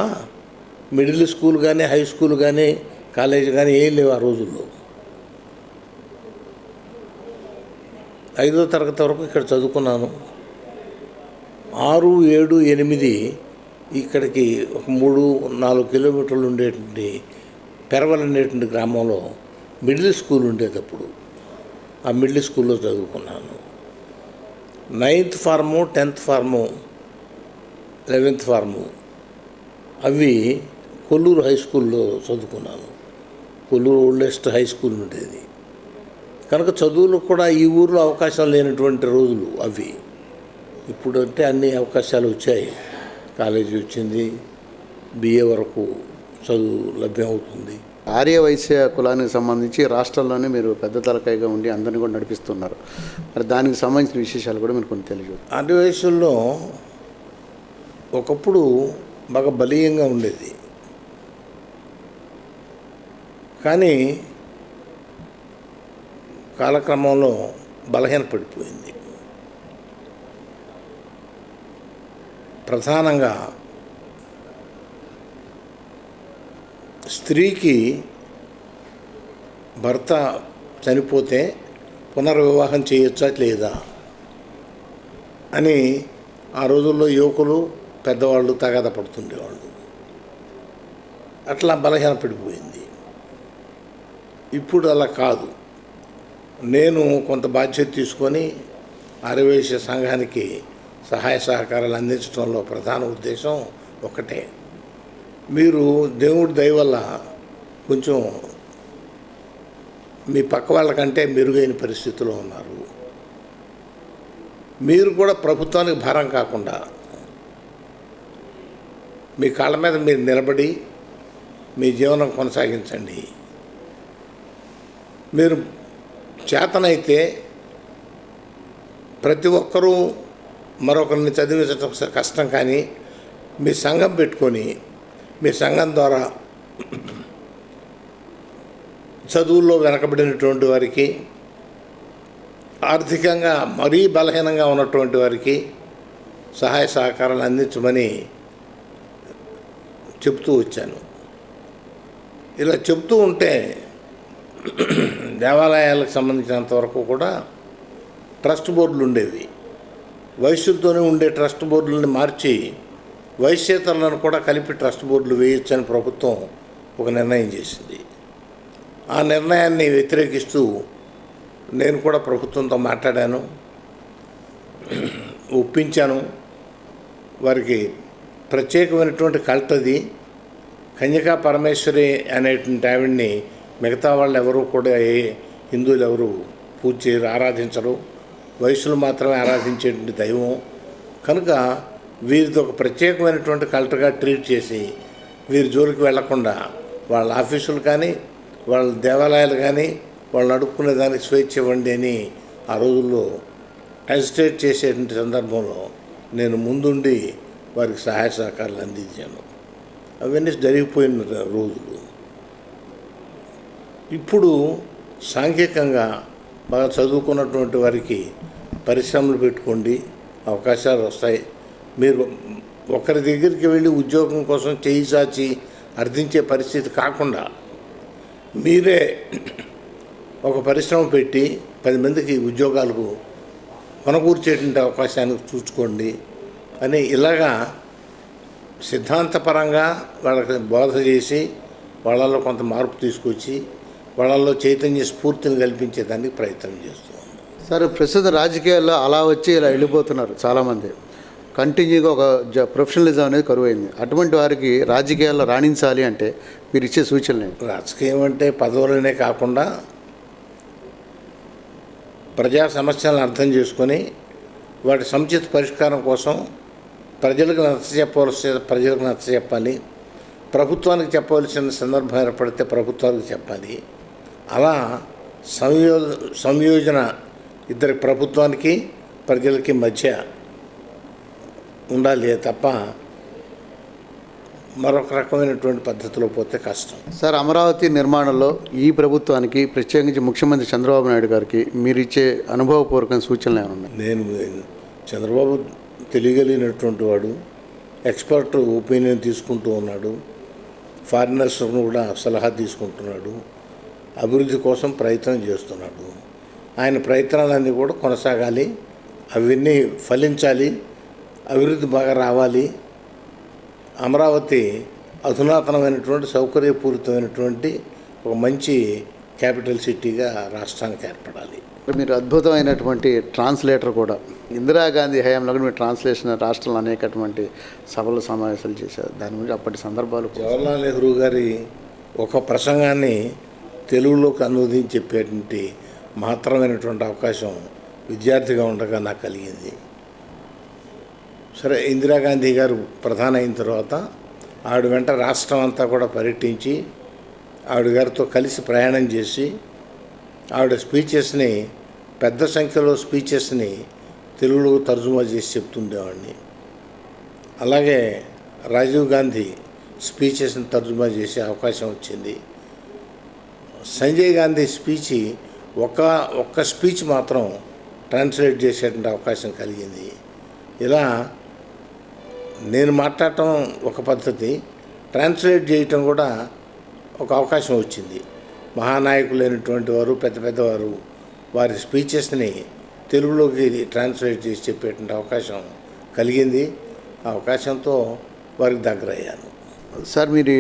మిడిల్ స్కూల్ కానీ, హై స్కూల్ కానీ, కాలేజ్ కానీ ఏం లేవు ఆ రోజుల్లో. 5వ తరగతి వరకు ఇక్కడ చదువుకున్నాను. 6, 7, 8 ఇక్కడికి ఒక 3-4 కిలోమీటర్లు ఉండేటువంటి పెరవల్ అనేటువంటి గ్రామంలో మిడిల్ స్కూల్ ఉండేటప్పుడు ఆ మిడిల్ స్కూల్లో చదువుకున్నాను. 9th form, 10th form, 11th form అవి కొల్లూరు హై స్కూల్లో చదువుకున్నాను. కొల్లూరు ఓల్డెస్ట్ హై స్కూల్ ఉండేది కనుక చదువులు కూడా ఈ ఊరిలో అవకాశం లేనటువంటి రోజులు అవి. ఇప్పుడు అంటే అన్ని అవకాశాలు వచ్చాయి. కాలేజీ వచ్చింది, BA వరకు చదువు లభ్యమవుతుంది.
ఆర్య వైశ్య కులానికి సంబంధించి రాష్ట్రంలోనే మీరు పెద్ద తలకాయగా ఉండి అందరినీ కూడా నడిపిస్తున్నారు. మరి దానికి సంబంధించిన విశేషాలు కూడా మీరు కొన్ని తెలియజేయండి.
ఆర్య వయసుల్లో ఒకప్పుడు బాగా బలీయంగా ఉండేది, కానీ కాలక్రమంలో బలహీనపడిపోయింది. ప్రధానంగా స్త్రీకి భర్త చనిపోతే పునర్వివాహం చేయొచ్చా లేదా అని ఆ రోజుల్లో యువకులు పెద్దవాళ్ళు తగాద పడుతుండేవాళ్ళు. అట్లా బలహీనపడిపోయింది. ఇప్పుడు అలా కాదు. నేను కొంత బాధ్యత తీసుకొని ఆర్యవైశ్య సంఘానికి సహాయ సహకారాలు అందించడంలో ప్రధాన ఉద్దేశం ఒకటే. మీరు దేవుడి దయ వల్ల కొంచెం మీ పక్క వాళ్ళకంటే మెరుగైన పరిస్థితిలో ఉన్నారు. మీరు కూడా ప్రభుత్వానికి భారం కాకుండా మీ కాళ్ళ మీద మీరు నిలబడి మీ జీవనం కొనసాగించండి. మీరు చేతనైతే ప్రతి ఒక్కరూ మరొకరిని చదివించడం కష్టం, కానీ మీ సంఘం పెట్టుకొని మీ సంఘం ద్వారా చదువుల్లో వెనకబడినటువంటి వారికి, ఆర్థికంగా మరీ బలహీనంగా ఉన్నటువంటి వారికి సహాయ సహకారాలు అందించమని చెప్తూ వచ్చాను. ఇలా చెప్తూ ఉంటే దేవాలయాలకు సంబంధించినంతవరకు కూడా ట్రస్ట్ బోర్డులు ఉండేవి. వైశ్యులతోనే ఉండే ట్రస్ట్ బోర్డులను మార్చి వైశ్యేతరులను కూడా కలిపి ట్రస్ట్ బోర్డులు వేయొచ్చని ప్రభుత్వం ఒక నిర్ణయం చేసింది. ఆ నిర్ణయాన్ని వ్యతిరేకిస్తూ నేను కూడా ప్రభుత్వంతో మాట్లాడాను, ఒప్పించాను. వారికి ప్రత్యేకమైనటువంటి కల్ట్ అది. కన్యకా పరమేశ్వరి అనేటువంటి ఆవిడ్ని మిగతా వాళ్ళు ఎవరు కూడా హిందువులు ఎవరు పూజ చేయరు, ఆరాధించరు. వైశ్యులు మాత్రమే ఆరాధించేటువంటి దైవం కనుక వీరితో ఒక ప్రత్యేకమైనటువంటి కల్ట్గా ట్రీట్ చేసి వీరి జోలికి వెళ్లకుండా వాళ్ళ ఆఫీసులు కానీ వాళ్ళ దేవాలయాలు కానీ వాళ్ళు నడుపుకునే దానికి స్వేచ్ఛ ఇవ్వండి అని ఆ రోజుల్లో అజిటేట్ చేసేటువంటి సందర్భంలో నేను ముందుండి వారికి సహాయ సహకారాలు అందించాను. అవన్నీ జరిగిపోయిన రోజులు. ఇప్పుడు సాంఘికంగా బాగా చదువుకున్నటువంటి వారికి పరిశ్రమలు పెట్టుకోండి, అవకాశాలు వస్తాయి. మీరు ఒకరి దగ్గరికి వెళ్ళి ఉద్యోగం కోసం చేయి చాచి అర్థించే పరిస్థితి కాకుండా మీరే ఒక పరిశ్రమ పెట్టి 10 మందికి ఉద్యోగాలకు కొనగూర్చేటువంటి అవకాశాన్ని చూసుకోండి అని ఇలాగా సిద్ధాంతపరంగా వాళ్ళకి బోధ చేసి వాళ్ళల్లో కొంత మార్పు తీసుకొచ్చి వాళ్ళల్లో చైతన్య స్ఫూర్తిని కల్పించేదానికి ప్రయత్నం చేస్తున్నాం.
సార్, ప్రస్తుత రాజకీయాల్లో అలా వచ్చి ఇలా వెళ్ళిపోతున్నారు చాలామంది. కంటిన్యూగా ఒక ప్రొఫెషనలిజం అనేది కరువైంది. అటువంటి వారికి రాజకీయాల్లో రాణించాలి అంటే మీరు ఇచ్చే సూచనలు ఏంటి?
రాజకీయం అంటే పదవులనే కాకుండా ప్రజా సమస్యలను అర్థం చేసుకొని వాటి సముచిత పరిష్కారం కోసం ప్రజలకు నచ్చచెప్పాలి. ప్రభుత్వానికి చెప్పవలసిన సందర్భం ఏర్పడితే ప్రభుత్వానికి చెప్పాలి. అలా సంయోజన ఇద్దరి ప్రభుత్వానికి ప్రజలకి మధ్య ఉండాలి తప్ప మరొక రకమైనటువంటి పద్ధతిలో పోతే కష్టం.
సార్, అమరావతి నిర్మాణంలో ఈ ప్రభుత్వానికి ప్రత్యేకించి ముఖ్యమంత్రి చంద్రబాబు నాయుడు గారికి మీరు ఇచ్చే అనుభవపూర్వకమైన సూచనలు ఏమైనా ఉన్నాయి?
నేను చంద్రబాబు తెలియగలిగినటువంటి వాడు, ఎక్స్పర్ట్ ఒపీనియన్ తీసుకుంటూ ఉన్నాడు, ఫారినర్స్ను కూడా సలహా తీసుకుంటున్నాడు, అభివృద్ధి కోసం ప్రయత్నం చేస్తున్నాడు. ఆయన ప్రయత్నాలన్నీ కూడా కొనసాగాలి, అవన్నీ ఫలించాలి, అభివృద్ధి బాగా రావాలి. అమరావతి అధునాతనమైనటువంటి సౌకర్యపూరితమైనటువంటి ఒక మంచి క్యాపిటల్ సిటీగా రాష్ట్రానికి ఏర్పడాలి.
మీరు అద్భుతమైనటువంటి ట్రాన్స్లేటర్ కూడా. ఇందిరాగాంధీ హయాంలో కూడా మీరు ట్రాన్స్లేషన్ రాష్ట్రంలో అనేకటువంటి సభలు సమావేశాలు చేశారు. దాని గురించి అప్పటి సందర్భాలు.
జవహర్లాల్ నెహ్రూ గారి ఒక ప్రసంగాన్ని తెలుగులోకి అనువదించి చెప్పేటువంటి మహత్తరమైనటువంటి అవకాశం విద్యార్థిగా ఉండగా నాకు కలిగింది. సరే, ఇందిరాగాంధీ గారు ప్రధాని అయిన తర్వాత ఆవిడ వెంట రాష్ట్రం అంతా కూడా పర్యటించి ఆవిడ గారితో కలిసి ప్రయాణం చేసి ఆవిడ స్పీచెస్ని, పెద్ద సంఖ్యలో స్పీచెస్ని తెలుగులో తర్జుమా చేసి చెప్తుండేవాడిని. అలాగే రాజీవ్ గాంధీ స్పీచెస్ని తర్జుమా చేసే అవకాశం వచ్చింది. సంజయ్ గాంధీ స్పీచ్ ఒక్క స్పీచ్ మాత్రం ట్రాన్స్లేట్ చేసేటువంటి అవకాశం కలిగింది. ఇలా నేను మాట్లాడటం ఒక పద్ధతి, ట్రాన్స్లేట్ చేయటం కూడా ఒక అవకాశం వచ్చింది. మహానాయకులైనటువంటి వారు, పెద్ద పెద్దవారు వారి స్పీచెస్ని తెలుగులోకి ట్రాన్స్లేట్ చేసి చెప్పేటువంటి అవకాశం కలిగింది. ఆ అవకాశంతో వారికి దగ్గరయ్యాను.
సార్, మీరు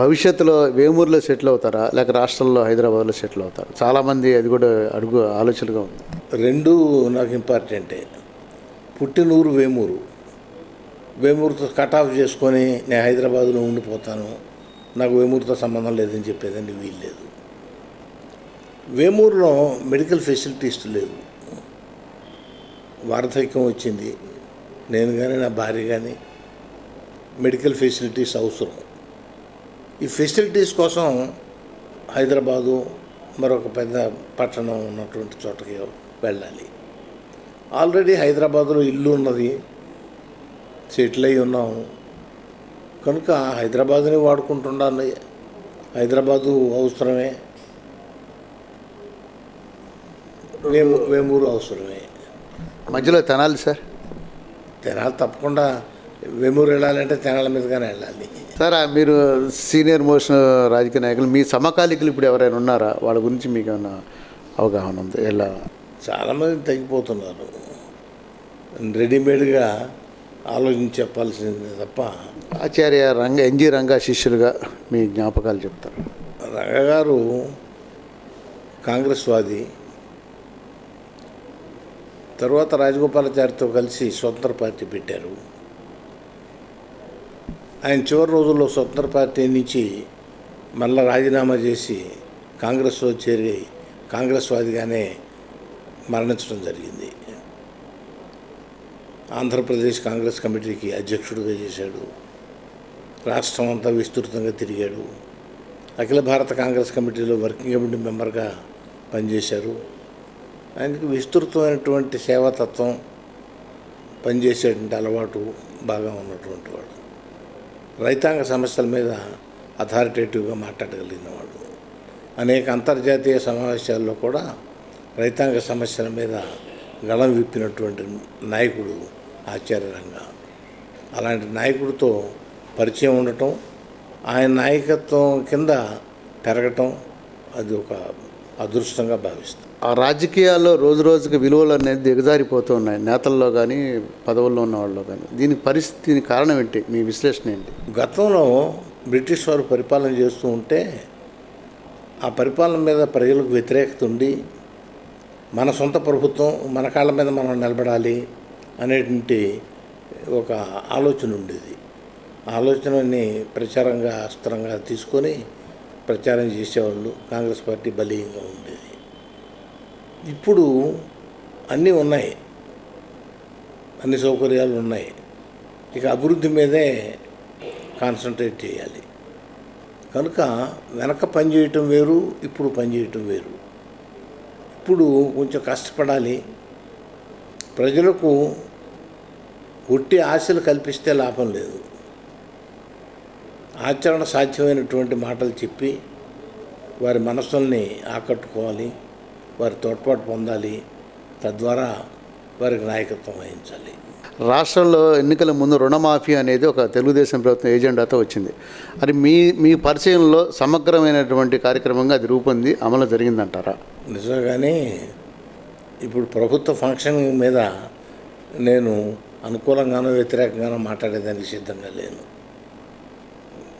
భవిష్యత్తులో వేమూరులో సెటిల్ అవుతారా, లేక రాష్ట్రంలో హైదరాబాద్లో సెటిల్ అవుతారా? చాలామంది అది కూడా ఆలోచనగా ఉంది.
రెండూ నాకు ఇంపార్టెంటే. పుట్టినూరు వేమూరు, వేమూరుతో కట్ ఆఫ్ చేసుకొని నేను హైదరాబాద్లో ఉండిపోతాను, నాకు వేమూరుతో సంబంధం లేదని చెప్పేదాన్ని వీలు లేదు. వేమూరులో మెడికల్ ఫెసిలిటీస్ లేవు. వార్ధక్యం వచ్చింది, నేను కానీ నా భార్య కానీ మెడికల్ ఫెసిలిటీస్ అవసరం. ఈ ఫెసిలిటీస్ కోసం హైదరాబాదు మరొక పెద్ద పట్టణం ఉన్నటువంటి చోటకి వెళ్ళాలి. ఆల్రెడీ హైదరాబాదులో ఇల్లు ఉన్నది, సెటిల్ అయి ఉన్నాము కనుక హైదరాబాదుని వాడుకుంటుండాలి. హైదరాబాదు అవసరమే, వేమూరు అవసరమే.
మధ్యలో తెనాలి సార్,
తెనాలి తప్పకుండా. వేమూరు వెళ్ళాలంటే తెనాల మీదుగానే వెళ్ళాలి.
సార్, మీరు సీనియర్ మోస్ట్ రాజకీయ నాయకులు, మీ సమకాలీకులు ఇప్పుడు ఎవరైనా ఉన్నారా? వాళ్ళ గురించి మీకు ఏమైనా అవగాహన ఉంది? ఎలా
చాలామంది తగ్గిపోతున్నారు. రెడీమేడ్గా ఆలోచించి చెప్పాల్సింది తప్ప.
ఆచార్య ఎన్జి రంగా శిష్యులుగా మీ జ్ఞాపకాలు చెప్తారు.
రంగా గారు కాంగ్రెస్ వాది, తర్వాత రాజగోపాలాచారితో కలిసి స్వతంత్ర పార్టీ పెట్టారు. ఆయన చివరి రోజుల్లో స్వతంత్ర పార్టీ నుంచి మళ్ళీ రాజీనామా చేసి కాంగ్రెస్లో చేరి కాంగ్రెస్ వాదిగానే మరణించడం జరిగింది. ఆంధ్రప్రదేశ్ కాంగ్రెస్ కమిటీకి అధ్యక్షుడిగా చేశాడు. రాష్ట్రం అంతా విస్తృతంగా తిరిగాడు. అఖిల భారత కాంగ్రెస్ కమిటీలో వర్కింగ్ కమిటీ మెంబర్గా పనిచేశారు. ఆయనకు విస్తృతమైనటువంటి సేవాతత్వం, పనిచేసేటువంటి అలవాటు బాగా ఉన్నటువంటి వాడు. రైతాంగ సమస్యల మీద అథారిటేటివ్గా మాట్లాడగలిగినవాడు. అనేక అంతర్జాతీయ సమావేశాల్లో కూడా రైతాంగ సమస్యల మీద గళం విప్పినటువంటి నాయకుడు ఆచార్య రంగా. అలాంటి నాయకుడితో పరిచయం ఉండటం, ఆయన నాయకత్వం కింద పెరగటం, అది ఒక అదృష్టంగా భావిస్తాం.
ఆ రాజకీయాల్లో రోజు రోజుకి విలువలు అనేది దిగజారిపోతూ ఉన్నాయి, నేతల్లో కానీ పదవుల్లో ఉన్న వాళ్ళలో కానీ. దీనికి పరిస్థితిని కారణం ఏంటి? మీ విశ్లేషణ ఏంటి?
గతంలో బ్రిటిష్ వారు పరిపాలన చేస్తూ ఉంటే ఆ పరిపాలన మీద ప్రజలకు వ్యతిరేకత ఉండి మన సొంత ప్రభుత్వం, మన కాళ్ళ మీద మనం నిలబడాలి అనేటువంటి ఒక ఆలోచన ఉండేది. ఆలోచనని ప్రచారంగా అస్త్రంగా తీసుకొని ప్రచారం చేసేవాళ్ళు. కాంగ్రెస్ పార్టీ బలీయంగా ఉండేది. ఇప్పుడు అన్నీ ఉన్నాయి, అన్ని సౌకర్యాలు ఉన్నాయి. ఇక అభివృద్ధి మీదే కాన్సన్ట్రేట్ చేయాలి. కనుక వెనక పనిచేయటం వేరు, ఇప్పుడు పనిచేయటం వేరు. ఇప్పుడు కొంచెం కష్టపడాలి. ప్రజలకు ఒట్టి ఆశలు కల్పిస్తే లాభం లేదు. ఆచరణ సాధ్యమైనటువంటి మాటలు చెప్పి వారి మనస్సుల్ని ఆకట్టుకోవాలి, వారి తోడ్పాటు పొందాలి. తద్వారా వారికి నాయకత్వం వహించాలి.
రాష్ట్రంలో ఎన్నికల ముందు రుణమాఫీ అనేది ఒక తెలుగుదేశం ప్రభుత్వం ఏజెండాతో వచ్చింది. అది మీ పరిచయంలో సమగ్రమైనటువంటి కార్యక్రమంగా అది రూపొంది అమలు జరిగిందంటారా?
నిజంగానే ఇప్పుడు ప్రభుత్వ ఫంక్షన్ మీద నేను అనుకూలంగానో వ్యతిరేకంగానో మాట్లాడేదానికి సిద్ధంగా లేను.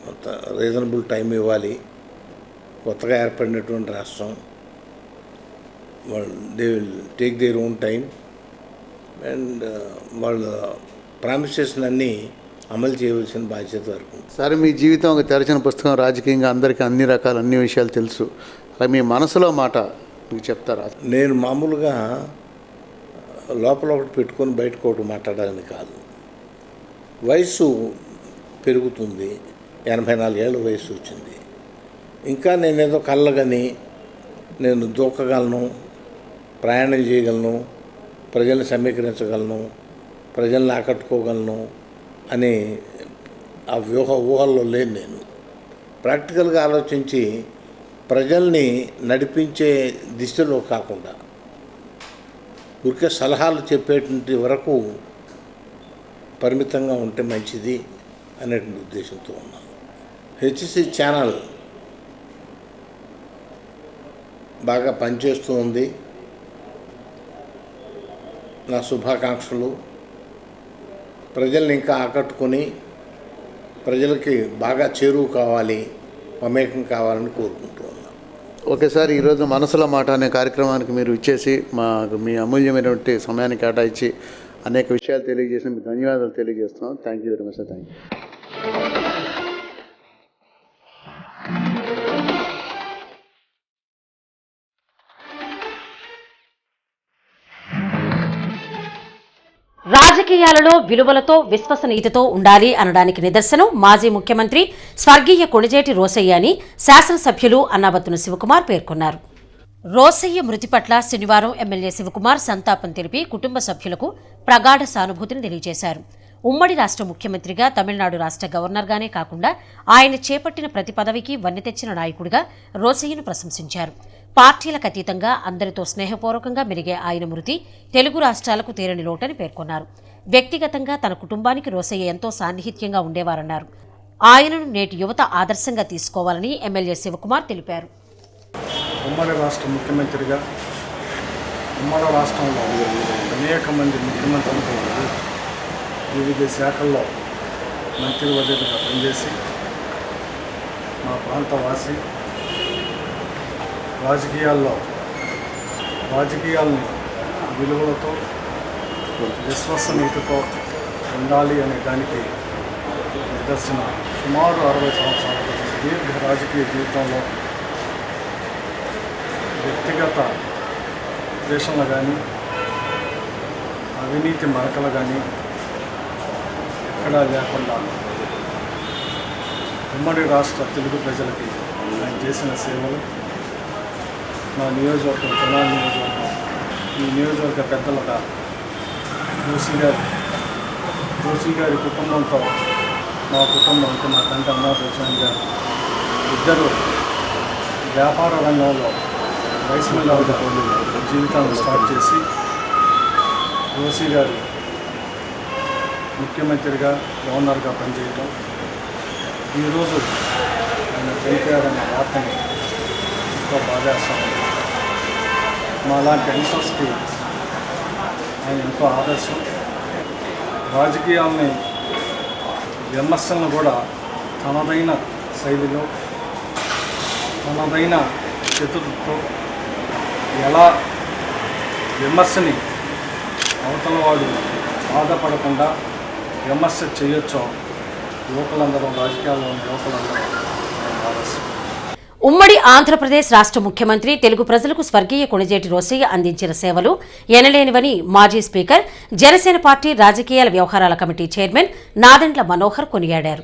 కొంత రీజనబుల్ టైం ఇవ్వాలి. కొత్తగా ఏర్పడినటువంటి రాష్ట్రం, వాళ్ళు they will take their own time and వాళ్ళ ప్రామిసెస్ని అన్నీ అమలు చేయవలసిన బాధ్యత వరకు.
సరే, మీ జీవితం ఒక తెరచిన పుస్తకం. రాజకీయంగా అందరికీ అన్ని రకాల అన్ని విషయాలు తెలుసు. అలా మీ మనసులో మాట మీకు చెప్తారా?
నేను మామూలుగా లోపల ఒకటి పెట్టుకొని బయటకు ఒకటి మాట్లాడాలని కాదు. వయసు పెరుగుతుంది, 84 ఏళ్ళ వయసు వచ్చింది. ఇంకా నేనేదో కళ్ళగని నేను దూకగలను, ప్రయాణం చేయగలను, ప్రజల్ని సమీకరించగలను, ప్రజల్ని ఆకట్టుకోగలను అని ఆ ఊహల్లో లేను. నేను ప్రాక్టికల్గా ఆలోచించి ప్రజల్ని నడిపించే దిశలో కాకుండా ఊరికే సలహాలు చెప్పేటువంటి వరకు పరిమితంగా ఉంటే మంచిది అనేటువంటి ఉద్దేశంతో ఉన్నాను. హెచ్సి ఛానల్ బాగా పనిచేస్తూ ఉంది. నా శుభాకాంక్షలు. ప్రజల్ని ఇంకా ఆకట్టుకొని ప్రజలకి బాగా చేరువు కావాలి, మమేకం కావాలని కోరుకుంటూ ఉన్నాను.
ఓకే సార్, ఈరోజు మనసులో మాట అనే కార్యక్రమానికి మీరు ఇచ్చేసి మీ అమూల్యమైనటువంటి సమయాన్ని కేటాయించి అనేక విషయాలు తెలియజేసి మీకు ధన్యవాదాలు తెలియజేస్తున్నాం. Thank you very much sir. Thank you.
రాజకీయాలలో విలువలతో విశ్వసనీయతతో ఉండాలి అనడానికి నిదర్శనం మాజీ ముఖ్యమంత్రి స్వర్గీయ కొణిజేటి రోసయ్య అని శాసనసభ్యులు అన్నాబత్తున శివకుమార్ పేర్కొన్నారు. రోసయ్య మృతి పట్ల శనివారం ఎమ్మెల్యే శివకుమార్ సంతాపం తెలిపి కుటుంబ సభ్యులకు ప్రగాఢ సానుభూతిని తెలియజేశారు. ఉమ్మడి రాష్ట్ర ముఖ్యమంత్రిగా, తమిళనాడు రాష్ట్ర గవర్నర్గానే కాకుండా ఆయన చేపట్టిన ప్రతి పదవికి వన్నె తెచ్చిన నాయకుడిగా రోసయ్యను ప్రశంసించారు. పార్టీలకు అతీతంగా అందరితో స్నేహపూర్వకంగా మెరిగే ఆయన మృతి తెలుగు రాష్ట్రాలకు తీరని లోటని పేర్కొన్నారు. వ్యక్తిగతంగా తన కుటుంబానికి రోసయ్య ఎంతో సాన్నిహిత్యంగా ఉండేవారన్నారు. ఆయనను నేటి యువత ఆదర్శంగా తీసుకోవాలని ఎమ్మెల్యే శివకుమార్ తెలిపారు.
ఉమ్మడి రాష్ట్ర ముఖ్యమంత్రిగా ఉమ్మడి రాష్ట్రంలో అనేక మంది ముఖ్యమంత్రులతో వివిధ శాఖల్లో మంత్రివర్యులుగా పనిచేసి మా ప్రాంతవాసి రాజకీయాల్ని విలువలతో విశ్వసనీయతతో ఉండాలి అనే దానికి నిదర్శన. సుమారు 60 సంవత్సరాల సుదీర్ఘ రాజకీయ జీవితంలో వ్యక్తిగత ద్వేషంలో కానీ అవినీతి మరకలు కానీ ఎక్కడా లేకుండా ఉమ్మడి రాష్ట్ర తెలుగు ప్రజలకి ఆయన చేసిన సేవలు, మా నియోజకవర్గం తెనాలి నియోజకవర్గం, ఈ నియోజకవర్గ పెద్దలుగా జోషి గారి కుటుంబంతో మా కుటుంబం అంటే మా తండ్రి అన్నాబత్తున గారు ఇద్దరు వ్యాపార రంగంలో వయసులో జీవితాన్ని స్టార్ట్ చేసి జోషి గారు ముఖ్యమంత్రిగా, గవర్నర్గా పనిచేయడం, ఈరోజు ఆయన చనిపోయారన్న వార్తని ఎంతో బాధేస్తాం. మా లాంటి యంగ్స్టర్స్కి ఆయన ఎంతో ఆదర్శం. రాజకీయాల్ని విమర్శలను కూడా తనదైన శైలిలో, తనదైన చతుర్థతో ఎలా విమర్శని అవతల వాడు బాధపడకుండా విమర్శ చేయొచ్చో యువకులందరూ, రాజకీయాల్లో ఉన్న యువకులందరూ ఆదర్శం.
ఉమ్మడి ఆంధ్రప్రదేశ్ రాష్ట్ర ముఖ్యమంత్రి తెలుగు ప్రజలకు స్వర్గీయ కొణిజేటి రోసయ్య అందించిన సేవలు ఎనలేనివని మాజీ స్పీకర్, జనసేన పార్టీ రాజకీయాల వ్యవహారాల కమిటీ చైర్మన్ నాదెండ్ల మనోహర్ కొనియాడారు.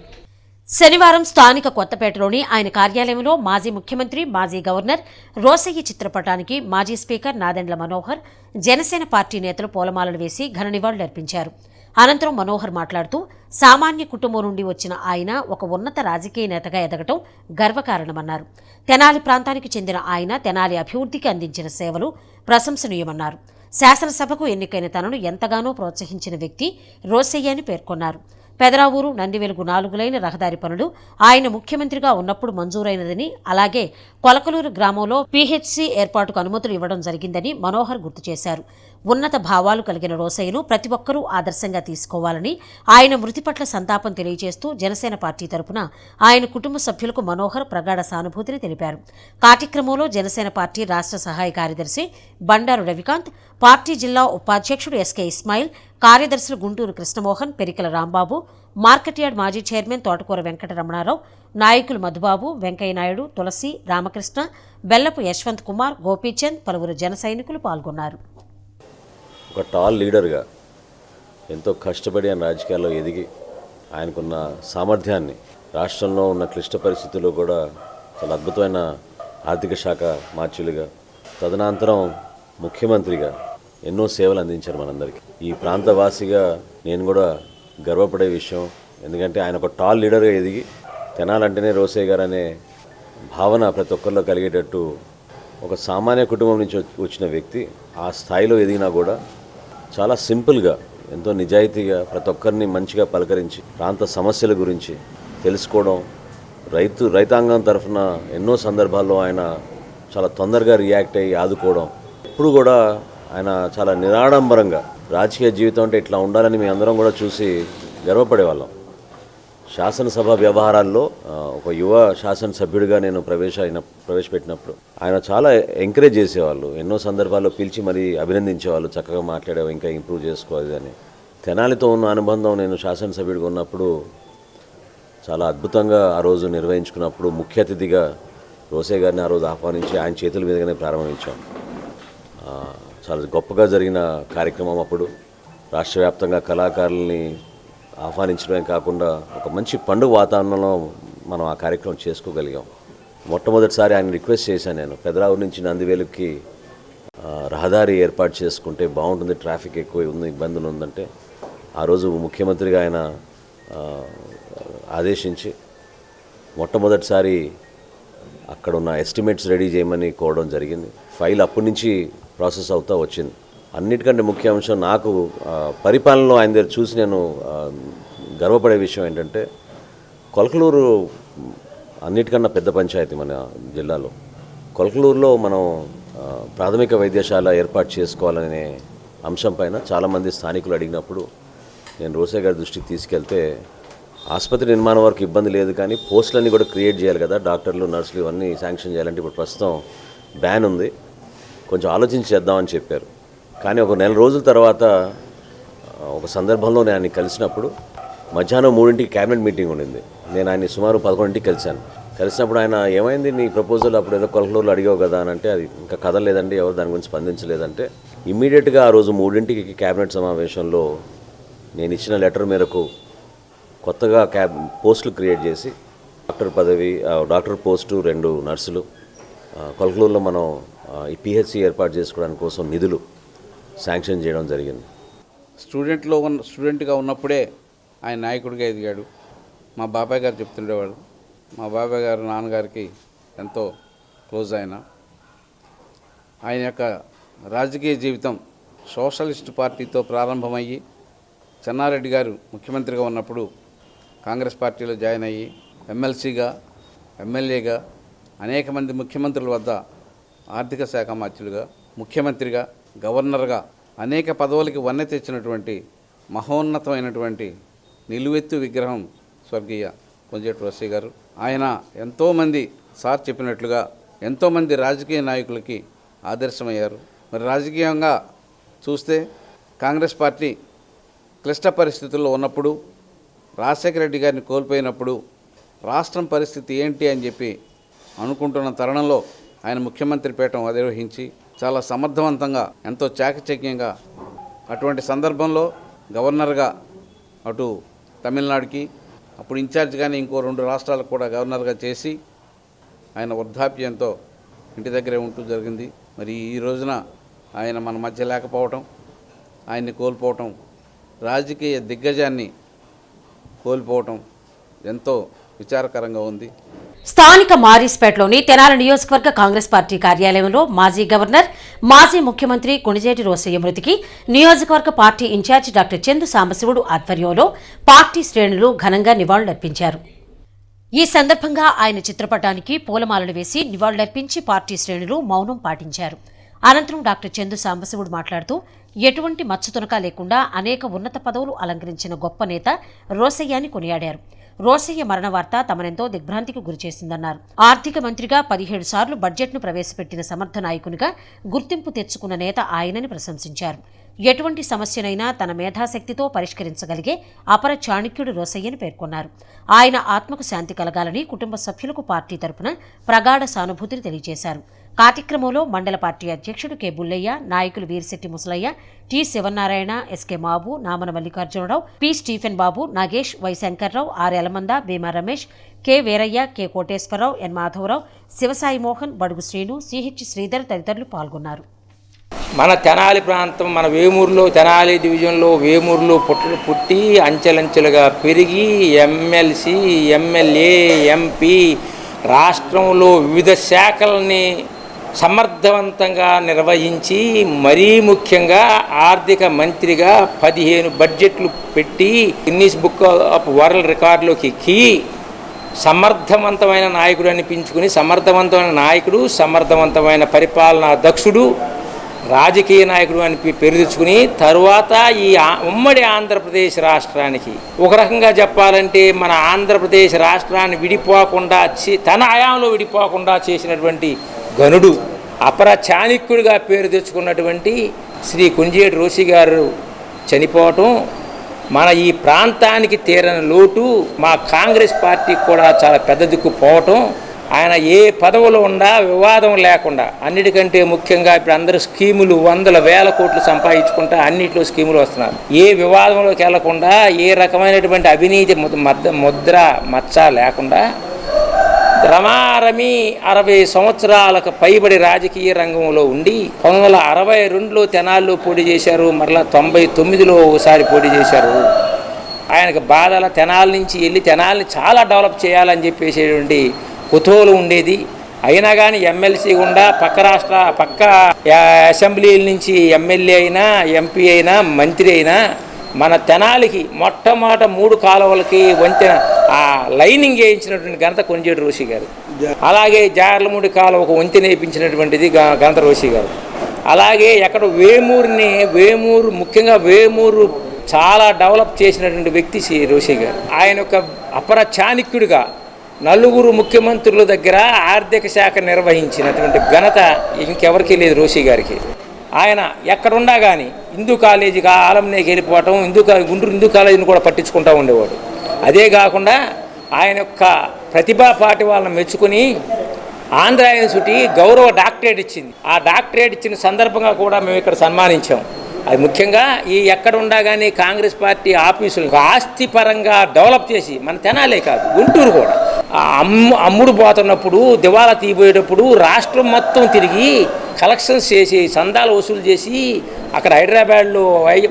శనివారం స్థానిక కొత్తపేటలోని ఆయన కార్యాలయంలో మాజీ ముఖ్యమంత్రి, మాజీ గవర్నర్ రోసయ్య చిత్రపటానికి మాజీ స్పీకర్ నాదెండ్ల మనోహర్, జనసేన పార్టీ నేతలు పూలమాలలు వేసి ఘన నివాళులర్పించారు. అనంతరం మనోహర్ మాట్లాడుతూ సామాన్య కుటుంబం నుండి వచ్చిన ఆయన ఒక ఉన్నత రాజకీయ నేతగా ఎదగటం గర్వకారణమన్నారు. తెనాలి ప్రాంతానికి చెందిన ఆయన తెనాలి అభివృద్ధికి అందించిన సేవలు ప్రశంసనీయమన్నారు. శాసనసభకు ఎన్నికైన తనను ఎంతగానో ప్రోత్సహించిన వ్యక్తి రోసయ్య అని పేర్కొన్నారు. పెదరావూరు, నందివెలుగు 4 లైన్ రహదారి పనులు ఆయన ముఖ్యమంత్రిగా ఉన్నప్పుడు మంజూరైనదని, అలాగే కొలకలూరు గ్రామంలో పీహెచ్సీ ఏర్పాటుకు అనుమతులు ఇవ్వడం జరిగిందని మనోహర్ గుర్తు చేశారు. ఉన్నత భావాలు కలిగిన రోసయ్యను ప్రతి ఒక్కరూ ఆదర్శంగా తీసుకోవాలని, ఆయన మృతి పట్ల సంతాపం తెలియజేస్తూ జనసేన పార్టీ తరపున ఆయన కుటుంబ సభ్యులకు మనోహర్ ప్రగాఢ సానుభూతిని తెలిపారు. కార్యక్రమంలో జనసేన పార్టీ రాష్ట్ర సహాయ కార్యదర్శి బండారు రవికాంత్, పార్టీ జిల్లా ఉపాధ్యక్షుడు ఎస్కే ఇస్మాయిల్, కార్యదర్శులు గుంటూరు కృష్ణమోహన్, పెరికల రాంబాబు, మార్కెట్ యార్డ్ మాజీ చైర్మన్ తోటకూర వెంకటరమణారావు, నాయకులు మధుబాబు, వెంకయ్యనాయుడు, తులసి, రామకృష్ణ, బెల్లపు యశ్వంత్ కుమార్, గోపీచంద్, పలువురు జన సైనికులు పాల్గొన్నారు.
ఒక టాల్ లీడర్గా ఎంతో కష్టపడి ఆయన రాజకీయాల్లో ఎదిగి ఆయనకున్న సామర్థ్యాన్ని రాష్ట్రంలో ఉన్న క్లిష్ట పరిస్థితుల్లో కూడా చాలా అద్భుతమైన ఆర్థిక శాఖ మార్చులుగా, తదనంతరం ముఖ్యమంత్రిగా ఎన్నో సేవలు అందించారు మనందరికీ. ఈ ప్రాంతవాసిగా నేను కూడా గర్వపడే విషయం, ఎందుకంటే ఆయన ఒక టాల్ లీడర్గా ఎదిగి తెనాలంటేనే రోసయ్య గారు అనే భావన ప్రతి ఒక్కరిలో కలిగేటట్టు ఒక సామాన్య కుటుంబం నుంచి వచ్చిన వ్యక్తి ఆ స్థాయిలో ఎదిగినా కూడా చాలా సింపుల్గా, ఎంతో నిజాయితీగా ప్రతి ఒక్కరిని మంచిగా పలకరించి ప్రాంత సమస్యల గురించి తెలుసుకోవడం, రైతాంగం తరఫున ఎన్నో సందర్భాల్లో ఆయన చాలా తొందరగా రియాక్ట్ అయ్యి ఆదుకోవడం, ఎప్పుడు కూడా ఆయన చాలా నిరాడంబరంగా రాజకీయ జీవితం అంటే ఇట్లా ఉండాలని మీ అందరం కూడా చూసి గర్వపడేవాళ్ళం. శాసనసభ వ్యవహారాల్లో ఒక యువ శాసనసభ్యుడిగా నేను ప్రవేశపెట్టినప్పుడు ఆయన చాలా ఎంకరేజ్ చేసేవాళ్ళు. ఎన్నో సందర్భాల్లో పిలిచి మరీ అభినందించేవాళ్ళు, చక్కగా మాట్లాడేవాళ్ళు, ఇంకా ఇంప్రూవ్ చేసుకోవాలి అని. తెనాలితో ఉన్న అనుబంధం నేను శాసనసభ్యుడిగా ఉన్నప్పుడు చాలా అద్భుతంగా ఆ రోజు నిర్వహించుకున్నప్పుడు ముఖ్య అతిథిగా రోసయ్య గారిని ఆ రోజు ఆహ్వానించి ఆయన చేతుల మీదుగానే ప్రారంభించాం. చాలా గొప్పగా జరిగిన కార్యక్రమం. అప్పుడు రాష్ట్ర వ్యాప్తంగా కళాకారుల్ని ఆహ్వానించడమే కాకుండా ఒక మంచి పండుగ వాతావరణంలో మనం ఆ కార్యక్రమం చేసుకోగలిగాం. మొట్టమొదటిసారి ఆయన రిక్వెస్ట్ చేశాను నేను, పెదరావు నుంచి నందివేలుకి రహదారి ఏర్పాటు చేసుకుంటే బాగుంటుంది, ట్రాఫిక్ ఎక్కువ ఉంది, ఇబ్బందులు ఉందంటే ఆ రోజు ముఖ్యమంత్రిగా ఆయన ఆదేశించి మొట్టమొదటిసారి అక్కడ ఉన్న ఎస్టిమేట్స్ రెడీ చేయమని కోరడం జరిగింది. ఫైల్ అప్పటి నుంచి ప్రాసెస్ అవుతూ వచ్చింది. అన్నిటికంటే ముఖ్య అంశం నాకు పరిపాలనలో ఆయన దగ్గర చూసి నేను గర్వపడే విషయం ఏంటంటే, కొలకలూరు అన్నిటికన్నా పెద్ద పంచాయతీ మన జిల్లాలో. కొలకలూరులో మనం ప్రాథమిక వైద్యశాల ఏర్పాటు చేసుకోవాలనే అంశం పైన చాలామంది స్థానికులు అడిగినప్పుడు నేను రోసయ్య గారి దృష్టికి తీసుకెళ్తే, ఆసుపత్రి నిర్మాణం వరకు ఇబ్బంది లేదు కానీ పోస్టులన్నీ కూడా క్రియేట్ చేయాలి కదా, డాక్టర్లు, నర్సులు ఇవన్నీ శాంక్షన్ చేయాలంటే ఇప్పుడు ప్రస్తుతం బ్యాన్ ఉంది, కొంచెం ఆలోచించి చేద్దామని చెప్పారు. కానీ ఒక నెల రోజుల తర్వాత ఒక సందర్భంలో నేను ఆయన్ని కలిసినప్పుడు మధ్యాహ్నం 3ంటికి క్యాబినెట్ మీటింగ్ ఉండింది. నేను ఆయన్ని సుమారు 11ంటికి కలిసినప్పుడు ఆయన ఏమైంది నీ ప్రపోజల్ అప్పుడు ఏదో కొలకలూరులో అడిగావు కదా అని అంటే, అది ఇంకా కదలేదండి, ఎవరు దాని గురించి స్పందించలేదంటే ఇమ్మీడియట్గా ఆ రోజు 3ంటికి క్యాబినెట్ సమావేశంలో నేను ఇచ్చిన లెటర్ మేరకు కొత్తగా పోస్టులు క్రియేట్ చేసి డాక్టర్ పోస్టు, 2 నర్సులు, కొలకలూరులో మనం ఈ పిహెచ్సి ఏర్పాటు చేసుకోవడానికి కోసం నిధులు శాంక్షన్ చేయడం జరిగింది.
స్టూడెంట్గా ఉన్నప్పుడే ఆయన నాయకుడిగా ఎదిగాడు. మా బాబాయ్ గారు చెప్తుండేవాడు, మా బాబాయ్ గారు నాన్నగారికి ఎంతో క్లోజ్ ఆయన యొక్క రాజకీయ జీవితం సోషలిస్ట్ పార్టీతో ప్రారంభమయ్యి చెన్నారెడ్డి గారు ముఖ్యమంత్రిగా ఉన్నప్పుడు కాంగ్రెస్ పార్టీలో జాయిన్ అయ్యి ఎమ్మెల్సీగా, ఎమ్మెల్యేగా, అనేక మంది ముఖ్యమంత్రుల వద్ద ఆర్థిక శాఖ మంత్రులుగా, ముఖ్యమంత్రిగా, గవర్నర్గా అనేక పదవులకి వన్నె తెచ్చినటువంటి మహోన్నతమైనటువంటి నిలువెత్తు విగ్రహం స్వర్గీయ కొంజేటి రోసయ్య గారు. ఆయన ఎంతోమంది సార్ చెప్పినట్లుగా ఎంతోమంది రాజకీయ నాయకులకి ఆదర్శమయ్యారు. మరి రాజకీయంగా చూస్తే కాంగ్రెస్ పార్టీ క్లిష్ట పరిస్థితుల్లో ఉన్నప్పుడు, రాజశేఖర రెడ్డి గారిని కోల్పోయినప్పుడు రాష్ట్రం పరిస్థితి ఏంటి అని చెప్పి అనుకుంటున్న తరుణంలో ఆయన ముఖ్యమంత్రి పీఠం అధిరోహించి చాలా సమర్థవంతంగా, ఎంతో చాకచక్యంగా అటువంటి సందర్భంలో గవర్నర్గా అటు తమిళనాడుకి, అప్పుడు ఇన్ఛార్జ్గానే ఇంకో 2 రాష్ట్రాలకు కూడా గవర్నర్గా చేసి ఆయన వృద్ధాప్యంతో ఇంటి దగ్గరే ఉంటూ జరిగింది. మరి ఈ రోజున ఆయన మన మధ్య లేకపోవటం, ఆయన్ని కోల్పోవటం, రాజకీయ దిగ్గజాన్ని కోల్పోవటం ఎంతో విచారకరంగా ఉంది.
స్థానిక మారీస్పేటలోని తెనాలి నియోజకవర్గ కాంగ్రెస్ పార్టీ కార్యాలయంలో మాజీ గవర్నర్, మాజీ ముఖ్యమంత్రి కొణిజేటి రోసయ్య మృతికి నియోజకవర్గ party incharge doctor Chandu Sambasivudu ఆధ్వర్యంలో పార్టీ శ్రేణులు ఘనంగా నివాళులర్పించారు. ఈ సందర్భంగా ఆయన చిత్రపటానికి పూలమాలలు వేసి నివాళులర్పించి పార్టీ శ్రేణులు మౌనం పాటించారు. అనంతరం డాక్టర్ చందు సాంబశివుడు మాట్లాడుతూ, ఎటువంటి మచ్చతునక లేకుండా అనేక ఉన్నత పదవులు అలంకరించిన గొప్ప నేత రోసయ్య అని కొనియాడారు. రోసయ్య మరణ వార్త తమనెంతో దిగ్భ్రాంతికి గురిచేసిందన్నారు. ఆర్థిక మంత్రిగా 17 సార్లు బడ్జెట్ను ప్రవేశపెట్టిన సమర్థ నాయకునిగా గుర్తింపు తెచ్చుకున్న నేత ఆయనని ప్రశంసించారు. ఎటువంటి సమస్యనైనా తన మేధాశక్తితో పరిష్కరించగలిగే అపర చాణక్యుడు రోసయ్యని పేర్కొన్నారు. ఆయన ఆత్మకు శాంతి కలగాలని కుటుంబ సభ్యులకు పార్టీ తరపున ప్రగాఢ సానుభూతిని తెలియజేశారు. కార్యక్రమంలో మండల పార్టీ అధ్యక్షుడు కె బుల్లయ్య, నాయకులు Veerisetti Musalayya, T Sivanarayana, SK Mabu, Namana Mallikarjunarao, P Stephen Babu, Nagesh, Y Shankarrao, R Elamanda, Bheema Ramesh, K Veeraiah, K Koteswararao, N Madhavarao, Sivasai Mohan, Badugu Srinu, CH Sridhar తదితరులు పాల్గొన్నారు.
మన తెనాలి ప్రాంతం, మన వేమూరులో, తెనాలి డివిజన్లో వేమూరులో పుట్టి అంచెలంచెలుగా పెరిగి ఎమ్మెల్సీ, ఎమ్మెల్యే, ఎంపీ, రాష్ట్రంలో వివిధ శాఖల్ని సమర్థవంతంగా నిర్వహించి మరీ ముఖ్యంగా ఆర్థిక మంత్రిగా 15 బడ్జెట్లు పెట్టి గిన్నీస్ బుక్ ఆఫ్ వరల్డ్ రికార్డులోకి ఎక్కి సమర్థవంతమైన నాయకుడు అనిపించుకుని సమర్థవంతమైన నాయకుడు, సమర్థవంతమైన పరిపాలనా దక్షుడు, రాజకీయ నాయకుడు అని పేరు తెచ్చుకుని తరువాత ఈ ఉమ్మడి ఆంధ్రప్రదేశ్ రాష్ట్రానికి ఒక రకంగా చెప్పాలంటే మన ఆంధ్రప్రదేశ్ రాష్ట్రాన్ని విడిపోకుండా తన హయాంలో విడిపోకుండా చేసినటువంటి గనుడు, అపర చాణక్యుడిగా పేరు తెచ్చుకున్నటువంటి శ్రీ కొంజేటి రోసి గారు చనిపోవటం మన ఈ ప్రాంతానికి తీరని లోటు, మా కాంగ్రెస్ పార్టీకి కూడా చాలా పెద్ద దిక్కు పోవటం. ఆయన ఏ పదవులో ఉన్నా వివాదం లేకుండా, అన్నిటికంటే ముఖ్యంగా ఇప్పుడు అందరూ స్కీములు 100,000 కోట్లు సంపాదించుకుంటా అన్నింటిలో స్కీములు వస్తున్నారు. ఏ వివాదంలోకి వెళ్లకుండా, ఏ రకమైనటువంటి అవినీతి ముద్ర మచ్చ లేకుండా రమారమి 60 సంవత్సరాలకు పైబడి రాజకీయ రంగంలో ఉండి 1962లో తెనాల్లో పోటీ చేశారు, మరలా 99లో ఒకసారి పోటీ చేశారు. ఆయనకు బాధల తెనాల నుంచి వెళ్ళి తెనాలని చాలా డెవలప్ చేయాలని చెప్పేసేటువంటి కుతూహలం ఉండేది. అయినా కానీ ఎమ్మెల్సీ గుండా పక్క అసెంబ్లీల నుంచి ఎమ్మెల్యే అయినా, ఎంపీ అయినా, మంత్రి అయినా మన తెనాలికి మొట్టమొదట 3 కాలువలకి వంతెన లైనింగ్ వేయించినటువంటి ఘనత కొంజేటి రోసి గారు. అలాగే జార్లమూడి కాలువకు వంతెన వేయించినటువంటిది ఘనత రోసి గారు. అలాగే ఎక్కడ వేమూరు ముఖ్యంగా వేమూరు చాలా డెవలప్ చేసినటువంటి వ్యక్తి శ్రీ రోసి గారు. ఆయన యొక్క అపర చాణక్యుడిగా 4 ముఖ్యమంత్రుల దగ్గర ఆర్థిక శాఖ నిర్వహించినటువంటి ఘనత ఇంకెవరికీ లేదు రోసి గారికి. ఆయన ఎక్కడున్నా కానీ హిందూ కాలేజీగా ఆలంనేకి వెళ్ళిపోవటం, గుంటూరు హిందూ కాలేజీని కూడా పట్టించుకుంటూ ఉండేవాడు. అదే కాకుండా ఆయన యొక్క ప్రతిభా పాటి వాళ్ళని మెచ్చుకుని ఆంధ్ర యూనివర్సిటీ గౌరవ డాక్టరేట్ ఇచ్చింది. ఆ డాక్టరేట్ ఇచ్చిన సందర్భంగా కూడా మేము ఇక్కడ సన్మానించాం. అది ముఖ్యంగా ఈ ఎక్కడుండా కానీ కాంగ్రెస్ పార్టీ ఆఫీసులు ఆస్తి పరంగా డెవలప్ చేసి మన తెనాలే కాదు గుంటూరు కూడా అమ్ముడు పోతున్నప్పుడు, దివాలా తీయబోయేటప్పుడు రాష్ట్రం మొత్తం తిరిగి కలెక్షన్స్ చేసి చందాలు వసూలు చేసి అక్కడ హైదరాబాద్లో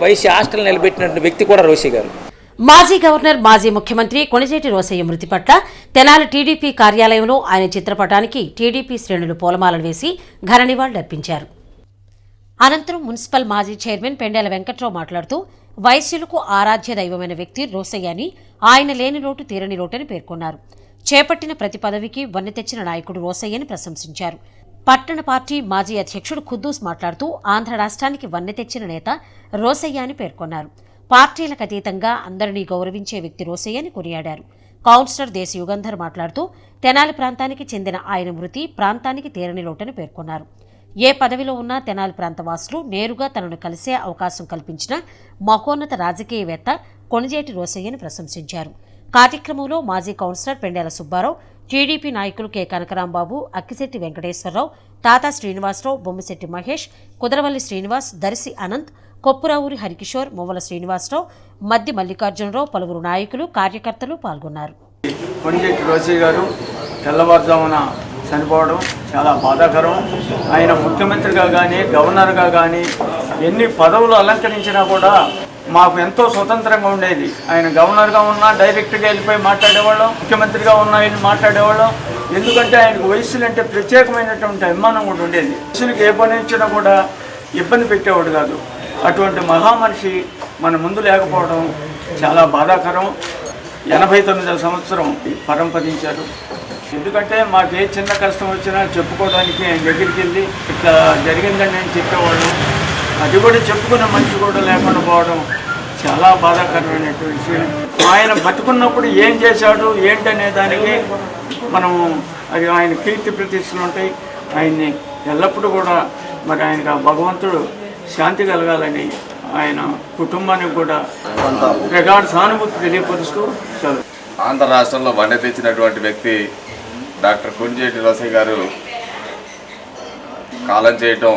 వైసీ హాస్టల్ నిలబెట్టిన వ్యక్తి కూడా రోసి గారు.
మాజీ గవర్నర్, మాజీ ముఖ్యమంత్రి కొణిజేటి రోసయ్య మృతి పట్ల తెనాలి టీడీపీ కార్యాలయంలో ఆయన చిత్రపటానికి టీడీపీ శ్రేణులు పూలమాలలు వేసి ఘన నివాళులర్పించారు. అనంతరం మున్సిపల్ మాజీ చైర్మన్ పెండెల వెంకట్రావు మాట్లాడుతూ వైశ్యులకు ఆరాధ్య దైవమైన వ్యక్తి రోసయ్య అని, ఆయన లేని లోటు తీరని లోటని పేర్కొన్నారు. చేపట్టిన ప్రతి పదవికి వన్నె తెచ్చిన నాయకుడు రోసయ్యని ప్రశంసించారు. పట్టణ పార్టీ మాజీ అధ్యక్షుడు ఖుద్దూస్ మాట్లాడుతూ ఆంధ్ర రాష్ట్రానికి వన్నె తెచ్చిన నేత రోసయ్య అని పేర్కొన్నారు. పార్టీలకు అతీతంగా అందరినీ గౌరవించే వ్యక్తి రోసయ్య అని కొనియాడారు. కౌన్సిలర్ దేశ యుగంధర్ మాట్లాడుతూ తెనాలి ప్రాంతానికి చెందిన ఆయన మృతి ప్రాంతానికి తీరని లోటని పేర్కొన్నారు. ఏ పదవిలో ఉన్నా తెనాలి ప్రాంత వాసులు నేరుగా తనను కలిసే అవకాశం కల్పించిన మహోన్నత రాజకీయవేత్త కొణిజేటి రోసయ్యని ప్రశంసించారు. కార్యక్రమంలో మాజీ కౌన్సిలర్ పెండేల సుబ్బారావు, టీడీపీ నాయకులు కె కనకరాంబాబు, అక్కిశెట్టి వెంకటేశ్వరరావు, తాతా శ్రీనివాసరావు, బొమ్మిశెట్టి మహేష్, కుదరవల్లి శ్రీనివాస్, దర్శి అనంత్, కొప్పురావూరి హరికిషోర్, మువ్వల శ్రీనివాసరావు, మద్ది మల్లికార్జునరావు, పలువురు నాయకులు, కార్యకర్తలు పాల్గొన్నారు.
కొంజేటి రోసి గారు తెల్లవారుజామున చనిపోవడం చాలా బాధాకరం. ఆయన ముఖ్యమంత్రిగా కానీ, గవర్నర్గా కానీ ఎన్ని పదవులు అలంకరించినా కూడా మాకు ఎంతో స్వతంత్రంగా ఉండేది. ఆయన గవర్నర్గా ఉన్నా డైరెక్ట్గా వెళ్ళిపోయి మాట్లాడేవాళ్ళం, ముఖ్యమంత్రిగా ఉన్నా వెళ్ళి మాట్లాడేవాళ్ళం. ఎందుకంటే ఆయనకు వయస్సులు అంటే ప్రత్యేకమైనటువంటి అభిమానం కూడా ఉండేది. వయసులకు ఏ పని ఇచ్చినా కూడా ఇబ్బంది పెట్టేవాడు కాదు. అటువంటి మహామనిషి మన ముందు లేకపోవడం చాలా బాధాకరం. 89వ సంవత్సరం పరంపదించారు. ఎందుకంటే మాకు ఏ చిన్న కష్టం వచ్చినా చెప్పుకోవడానికి ఆయన దగ్గరికి వెళ్ళి ఇట్లా జరిగిందని నేను చెప్పేవాళ్ళం. అది కూడా చెప్పుకున్న మనిషి కూడా లేకుండా పోవడం చాలా బాధాకరమైనటువంటి విషయం. ఆయన బతుకున్నప్పుడు ఏం చేశాడు ఏంటనే దానికి మనము అది ఆయన కీర్తి ప్రతిష్టలు ఉంటాయి. ఆయన్ని ఎల్లప్పుడూ కూడా మరి ఆయనకు ఆ భగవంతుడు శాంతి కలగాలని ఆయన కుటుంబానికి కూడా కొంత ప్రగాఢ సానుభూతి తెలియపరుస్తూ చదువు.
ఆంధ్ర రాష్ట్రంలో వన్నె తెచ్చినటువంటి వ్యక్తి డాక్టర్ కొంజేటి రోసయ్య గారు కాలం చేయటం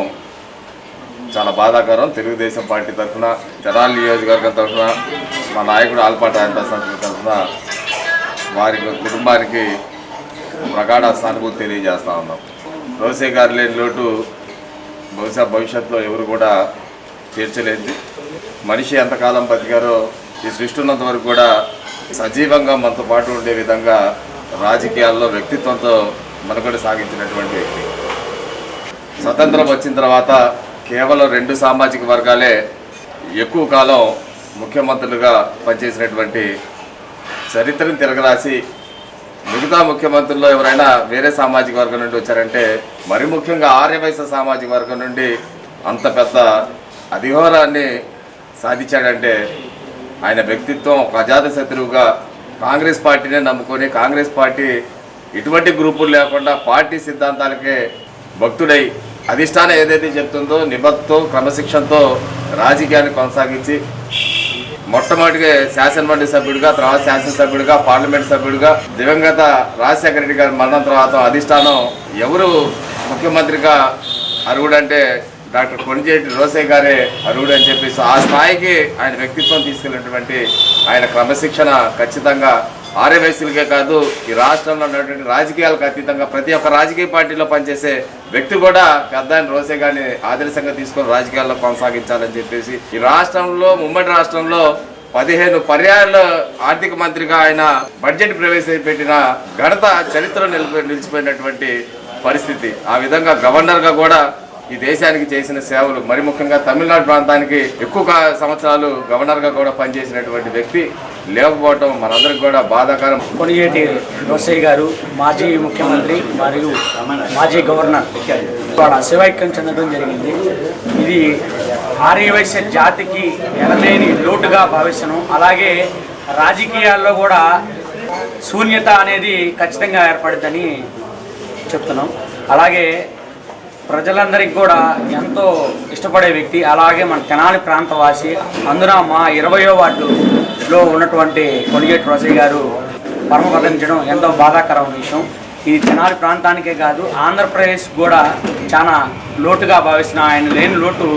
చాలా బాధాకరం. తెలుగుదేశం పార్టీ తరఫున, తెనాలి నియోజకవర్గం తరఫున, మా నాయకుడు ఆల్పాటి ఆయన తరఫున వారి కుటుంబానికి ప్రగాఢ సానుభూతి తెలియజేస్తూ ఉన్నాం. రోసయ్య గారు లేని లోటు బహుశా భవిష్యత్తులో ఎవరు కూడా తీర్చలేదు. మనిషి ఎంతకాలం బతికారో ఈ సృష్టి ఉన్నంత వరకు కూడా సజీవంగా మనతో పాటు ఉండే విధంగా రాజకీయాల్లో వ్యక్తిత్వంతో మనుగడ సాగించినటువంటి వ్యక్తి. స్వతంత్రం వచ్చిన తర్వాత కేవలం 2 సామాజిక వర్గాలే ఎక్కువ కాలం ముఖ్యమంత్రులుగా పనిచేసినటువంటి చరిత్రను తిరగరాసి మిగతా ముఖ్యమంత్రుల్లో ఎవరైనా వేరే సామాజిక వర్గం నుండి వచ్చారంటే మరి ముఖ్యంగా ఆర్యవైశ్య సామాజిక వర్గం నుండి అంత పెద్ద అధికారాన్ని సాధించాడంటే ఆయన వ్యక్తిత్వం ఒక అజాత శత్రువుగా కాంగ్రెస్ పార్టీనే నమ్ముకొని కాంగ్రెస్ పార్టీ ఇటువంటి గ్రూపులు లేకుండా పార్టీ సిద్ధాంతాలకే భక్తుడై అధిష్టానం ఏదైతే చెప్తుందో నిబద్ధతో క్రమశిక్షణతో రాజకీయాన్ని కొనసాగించి మొట్టమొదటిగా శాసనమండలి సభ్యుడిగా, తర్వాత శాసనసభ్యుడిగా, పార్లమెంట్ సభ్యుడిగా, దివంగత రాజశేఖర రెడ్డి గారి మరణం తర్వాత అధిష్టానం ఎవరు ముఖ్యమంత్రిగా అర్హుడంటే డాక్టర్ కొణిజేటి రోసయ్య గారే అర్హుడు అని చెప్పేసి ఆ స్థాయికి ఆయన వ్యక్తిత్వం తీసుకెళ్ళినటువంటి ఆయన క్రమశిక్షణ ఖచ్చితంగా ఆర్యవైశ్యులకే కాదు ఈ రాష్ట్రంలో ఉన్నటువంటి రాజకీయాలకు అతీతంగా ప్రతి ఒక్క రాజకీయ పార్టీలో పనిచేసే వ్యక్తి కూడా పెద్ద ఆయన రోసయ్య గారిని ఆదర్శంగా తీసుకొని రాజకీయాల్లో కొనసాగించాలని చెప్పేసి ఈ రాష్ట్రంలో ఉమ్మడి రాష్ట్రంలో 15 పర్యాయాలు ఆర్థిక మంత్రిగా ఆయన బడ్జెట్ ప్రవేశపెట్టిన ఘనత చరిత్రలో నిలిచిపోయినటువంటి పరిస్థితి. ఆ విధంగా గవర్నర్గా కూడా ఈ దేశానికి చేసిన సేవలు మరి ముఖ్యంగా తమిళనాడు ప్రాంతానికి ఎక్కువ సంవత్సరాలు గవర్నర్గా కూడా పనిచేసినటువంటి వ్యక్తి లేకపోవటం మనందరికి కూడా బాధాకరం.
కొణిజేటి రోసయ్య గారు మాజీ ముఖ్యమంత్రి మరియు మాజీ గవర్నర్ కూడా శివైక్యం చెందడం జరిగింది. ఇది ఆర్యవైశ్య జాతికి ఎనలేని లోటుగా భావిస్తున్నాం. అలాగే రాజకీయాల్లో కూడా శూన్యత అనేది ఖచ్చితంగా ఏర్పడుతుందని చెప్తున్నాం. అలాగే ప్రజలందరికీ కూడా ఎంతో ఇష్టపడే వ్యక్తి. అలాగే మన తెనాలి ప్రాంతవాసి, అందున మా 20వ వార్డులో ఉన్నటువంటి కొణిజేటి రోసయ్య గారు పరమపదించడం ఎంతో బాధాకరమైన విషయం. ఇది తెనాలి ప్రాంతానికే కాదు ఆంధ్రప్రదేశ్ కూడా చాలా లోటుగా భావిస్తున్న ఆయన లేని లోటు